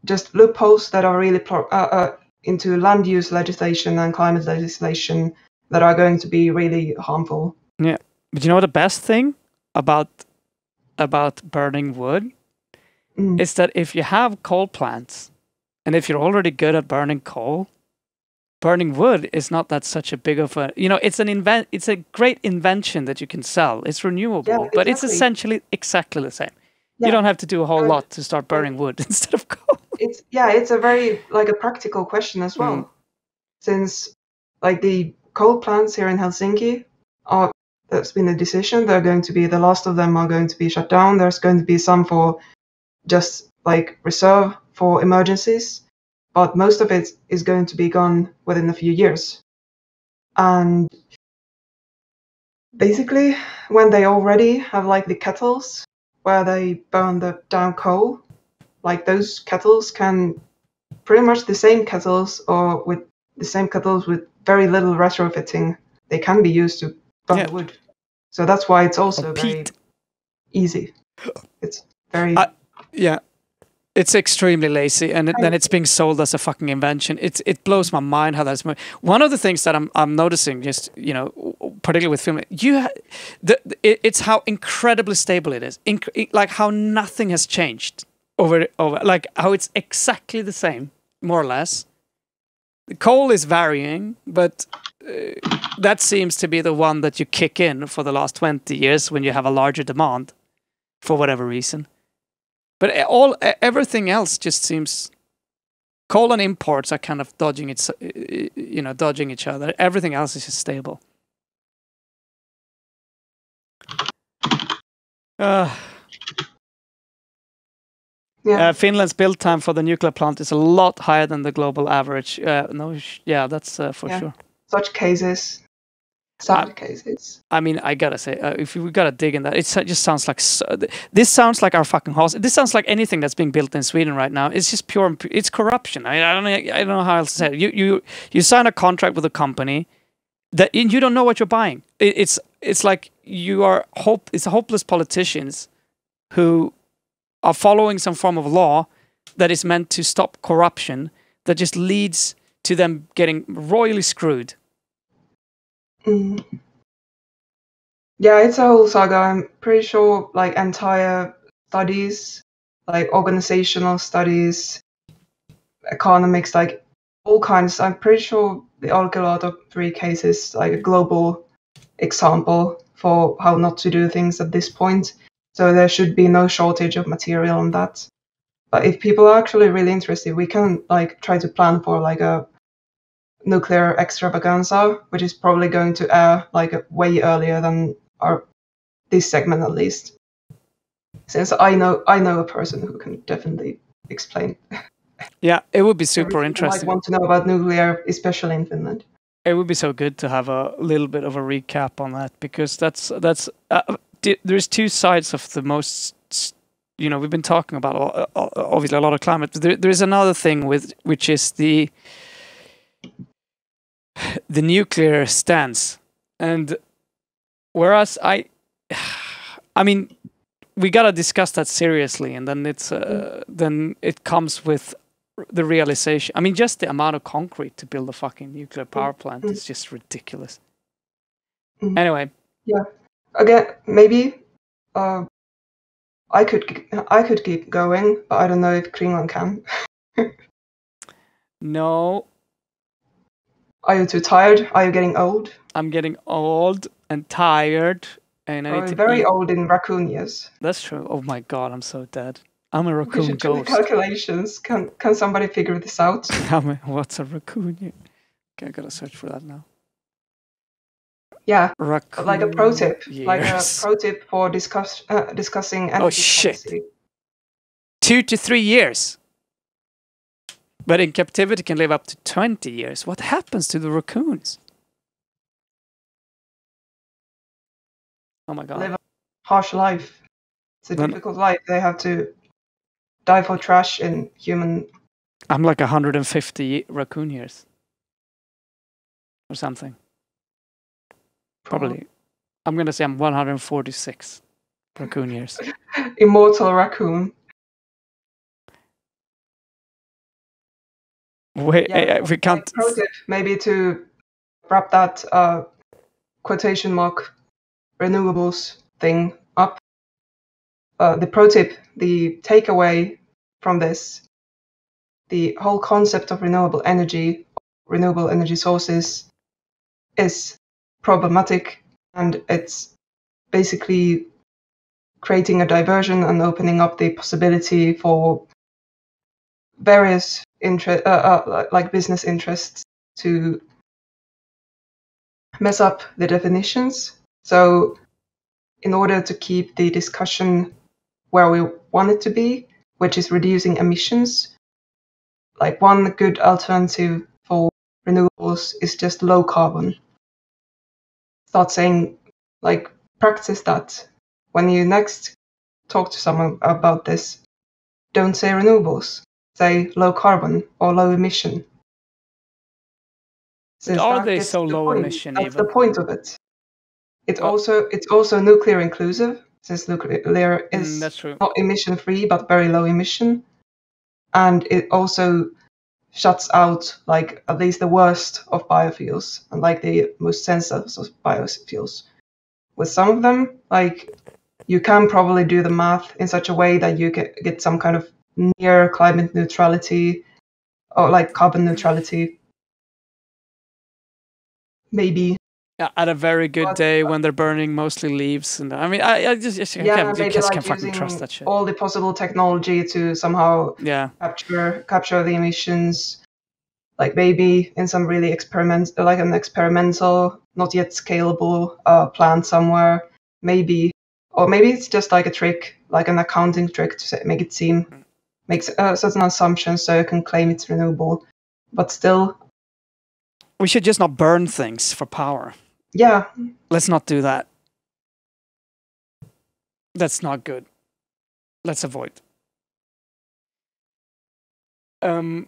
just loopholes that are really into land use legislation and climate legislation that are going to be really harmful.
Yeah, but you know the best thing about burning wood is that if you have coal plants and if you're already good at burning coal, burning wood is not that such a big of a, it's a great invention that you can sell. It's renewable, but it's essentially exactly the same. You don't have to do a whole lot to start burning wood instead of coal.
It's a very like a practical question as well, since like the coal plants here in Helsinki there's been a decision. They're going to be, the last of them are going to be shut down. There's going to be some for just like reserve for emergencies, but most of it is going to be gone within a few years. And basically, when they already have like the kettles where they burn the down coal, like those kettles can pretty much the same kettles or with the same kettles with very little retrofitting, they can be used to burn the wood. So that's why it's also very easy. It's very
it's extremely lazy, and then it's being sold as a fucking invention. It blows my mind how that's one of the things that I'm noticing, just particularly with film. It's how incredibly stable it is. Like how nothing has changed over, like how it's exactly the same, more or less. The coal is varying, but that seems to be the one that you kick in for the last 20 years when you have a larger demand, for whatever reason. But everything else just seems, coal and imports are kind of dodging each other. Everything else is just stable. Finland's build time for the nuclear plant is a lot higher than the global average. That's for sure.
Such cases, sad cases.
I mean, I gotta say, if we gotta dig in that, it just sounds like this sounds like our fucking house. This sounds like anything that's being built in Sweden right now. It's just pure. It's corruption. I don't know how else to say it. You sign a contract with a company that you don't know what you're buying. It's like it's hopeless politicians who are following some form of law that is meant to stop corruption that just leads to them getting royally screwed.
Yeah, it's a whole saga. I'm pretty sure like entire studies, like organizational studies, economics, like all kinds. I'm pretty sure the article out of 3 cases, like a global example for how not to do things at this point. So there should be no shortage of material on that. But if people are actually really interested, we can like try to plan for like a nuclear extravaganza, which is probably going to air like way earlier than this segment at least. Since I know a person who can definitely explain.
Yeah, it would be super interesting.
I want to know about nuclear, especially in Finland.
It would be so good to have a little bit of a recap on that, because there's 2 sides of the most. We've been talking about obviously a lot of climate. But there is another thing which is the nuclear stance, and whereas I mean, we gotta discuss that seriously, and then then it comes with the realization. I mean, just the amount of concrete to build a fucking nuclear power plant is just ridiculous. Anyway.
Yeah. Again, maybe I could keep going, but I don't know if Klingon can.
No.
Are you too tired? Are you getting old?
I'm getting old and tired, and I need to
very
eat.
old in raccoon years.
That's true. Oh my god, I'm so dead. I'm a
We
raccoon
should do the
ghost.
calculations. Can somebody figure this out?
What's a raccoon? Okay, I gotta search for that now.
Yeah,
raccoon
like a pro tip.
years.
Like a pro tip for discussing energy.
Oh shit!
policy.
2 to 3 years. But in captivity can live up to 20 years. What happens to the raccoons? Oh my god.
Live a harsh life. It's a difficult life. They have to die for trash in human.
I'm like 150 raccoon years. Or something. Probably. I'm going to say I'm 146 raccoon years.
Immortal raccoon.
Wait,
Yeah,
we can't.
Pro tip, maybe to wrap that quotation mark renewables thing up. The pro tip, the takeaway from this, the whole concept of renewable energy sources is problematic, and it's basically creating a diversion and opening up the possibility for various like business interests to mess up the definitions. So in order to keep the discussion where we want it to be, which is reducing emissions, like one good alternative for renewables is just low carbon. Start saying, like, practice that. When you next talk to someone about this, don't say renewables. Say low carbon or low emission.
But are they so low emission?
That's the point of it. It's also nuclear inclusive, since nuclear is
that's true.
Not emission free but very low emission, and it also shuts out like at least the worst of biofuels and like the most sensitive of biofuels. With some of them, like you can probably do the math in such a way that you get some kind of near climate neutrality or like carbon neutrality. Maybe.
Yeah, at a very good day when they're burning mostly leaves, and I mean, I just can't fucking trust that shit.
All the possible technology to somehow capture the emissions, like maybe in some really an experimental, not yet scalable plant somewhere, maybe, or maybe it's just like a trick, like an accounting trick to make it seem makes certain assumptions so you can claim it's renewable, but still.
We should just not burn things for power.
Yeah.
Let's not do that. That's not good. Let's avoid. Water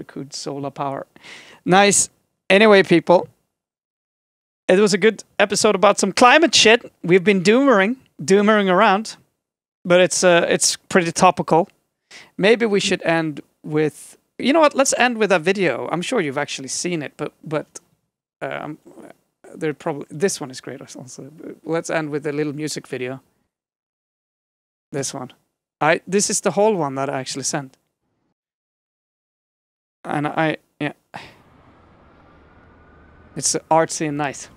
cooled solar power. Nice. Anyway, people. It was a good episode about some climate shit. We've been doomering around. But it's pretty topical. Maybe we should end with... You know what? Let's end with a video. I'm sure you've actually seen it, but they're probably this one is great also. Let's end with a little music video. This one. This is the whole one that I actually sent. And it's artsy and nice.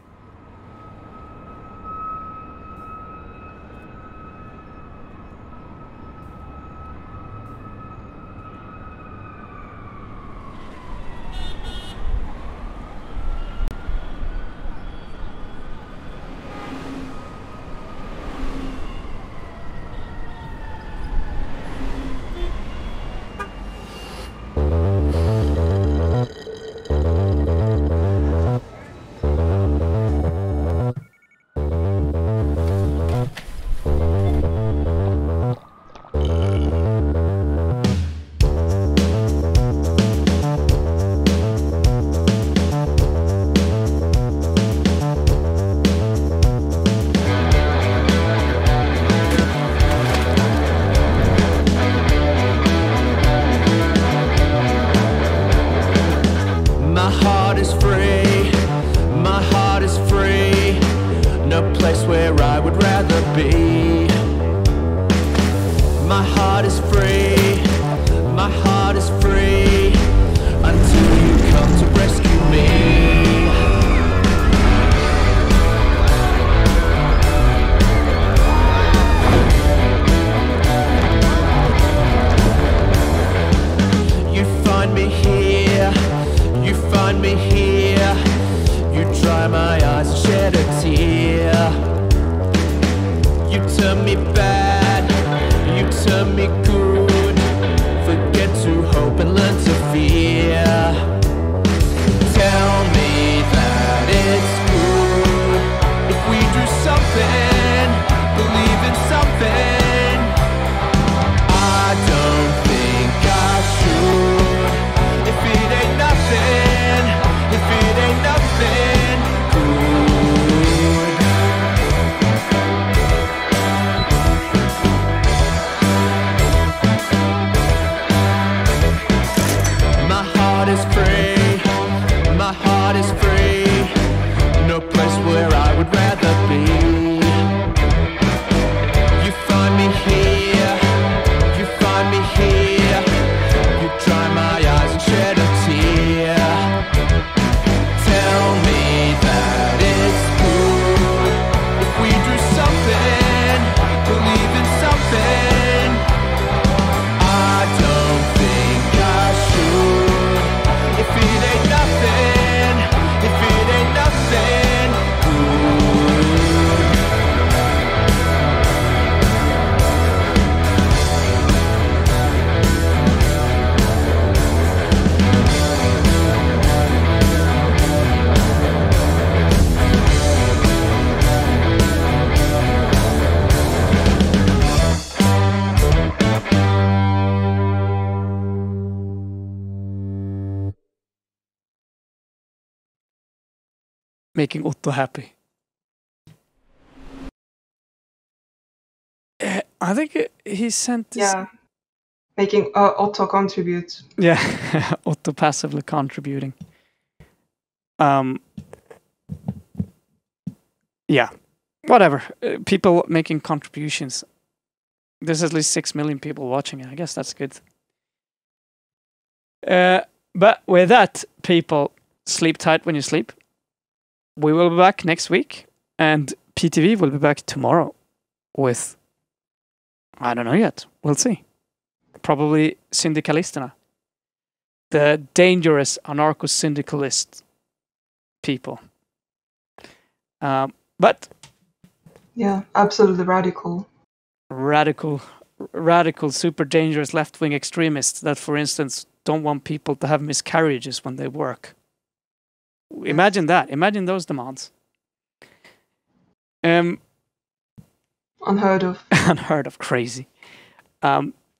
a place where I would rather be. My heart is free, my heart is free, until you come to rescue me. You find me here, you find me here, you dry my eyes and shed a tear. You turn me bad, you turn me good, forget to hope and learn to fear. Tell me that it's good if we do something, believe in something. I don't think I should, if it ain't nothing, if it ain't nothing good. My heart is free, my heart is free, no place where I would rather be. You find me here, you find me here, you dry my eyes and shed a tear. Tell me that it's good if we do something, believe in something. I don't think I should, if it ain't nothing, if it ain't nothing good.
Making Otto happy. I think he sent this.
Yeah. Making Otto contribute.
Yeah, Otto passively contributing. Yeah, whatever. People making contributions. There's at least 6 million people watching it. I guess that's good. But with that, people, sleep tight when you sleep. We will be back next week, and PTV will be back tomorrow with, I don't know yet. We'll see. Probably syndicalisterna. The dangerous anarcho-syndicalist people. But
Yeah, absolutely radical.
Radical, super dangerous left-wing extremists that, for instance, don't want people to have miscarriages when they work. Imagine that. Imagine those demands.
Unheard of.
Unheard of. Crazy.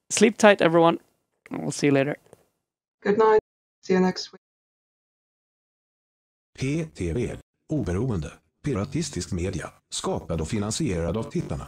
Sleep tight, everyone. We'll see you later.
Good night. See you next week.
PTV, oberoende, piratistisk media, skapad och finansierad av tittarna.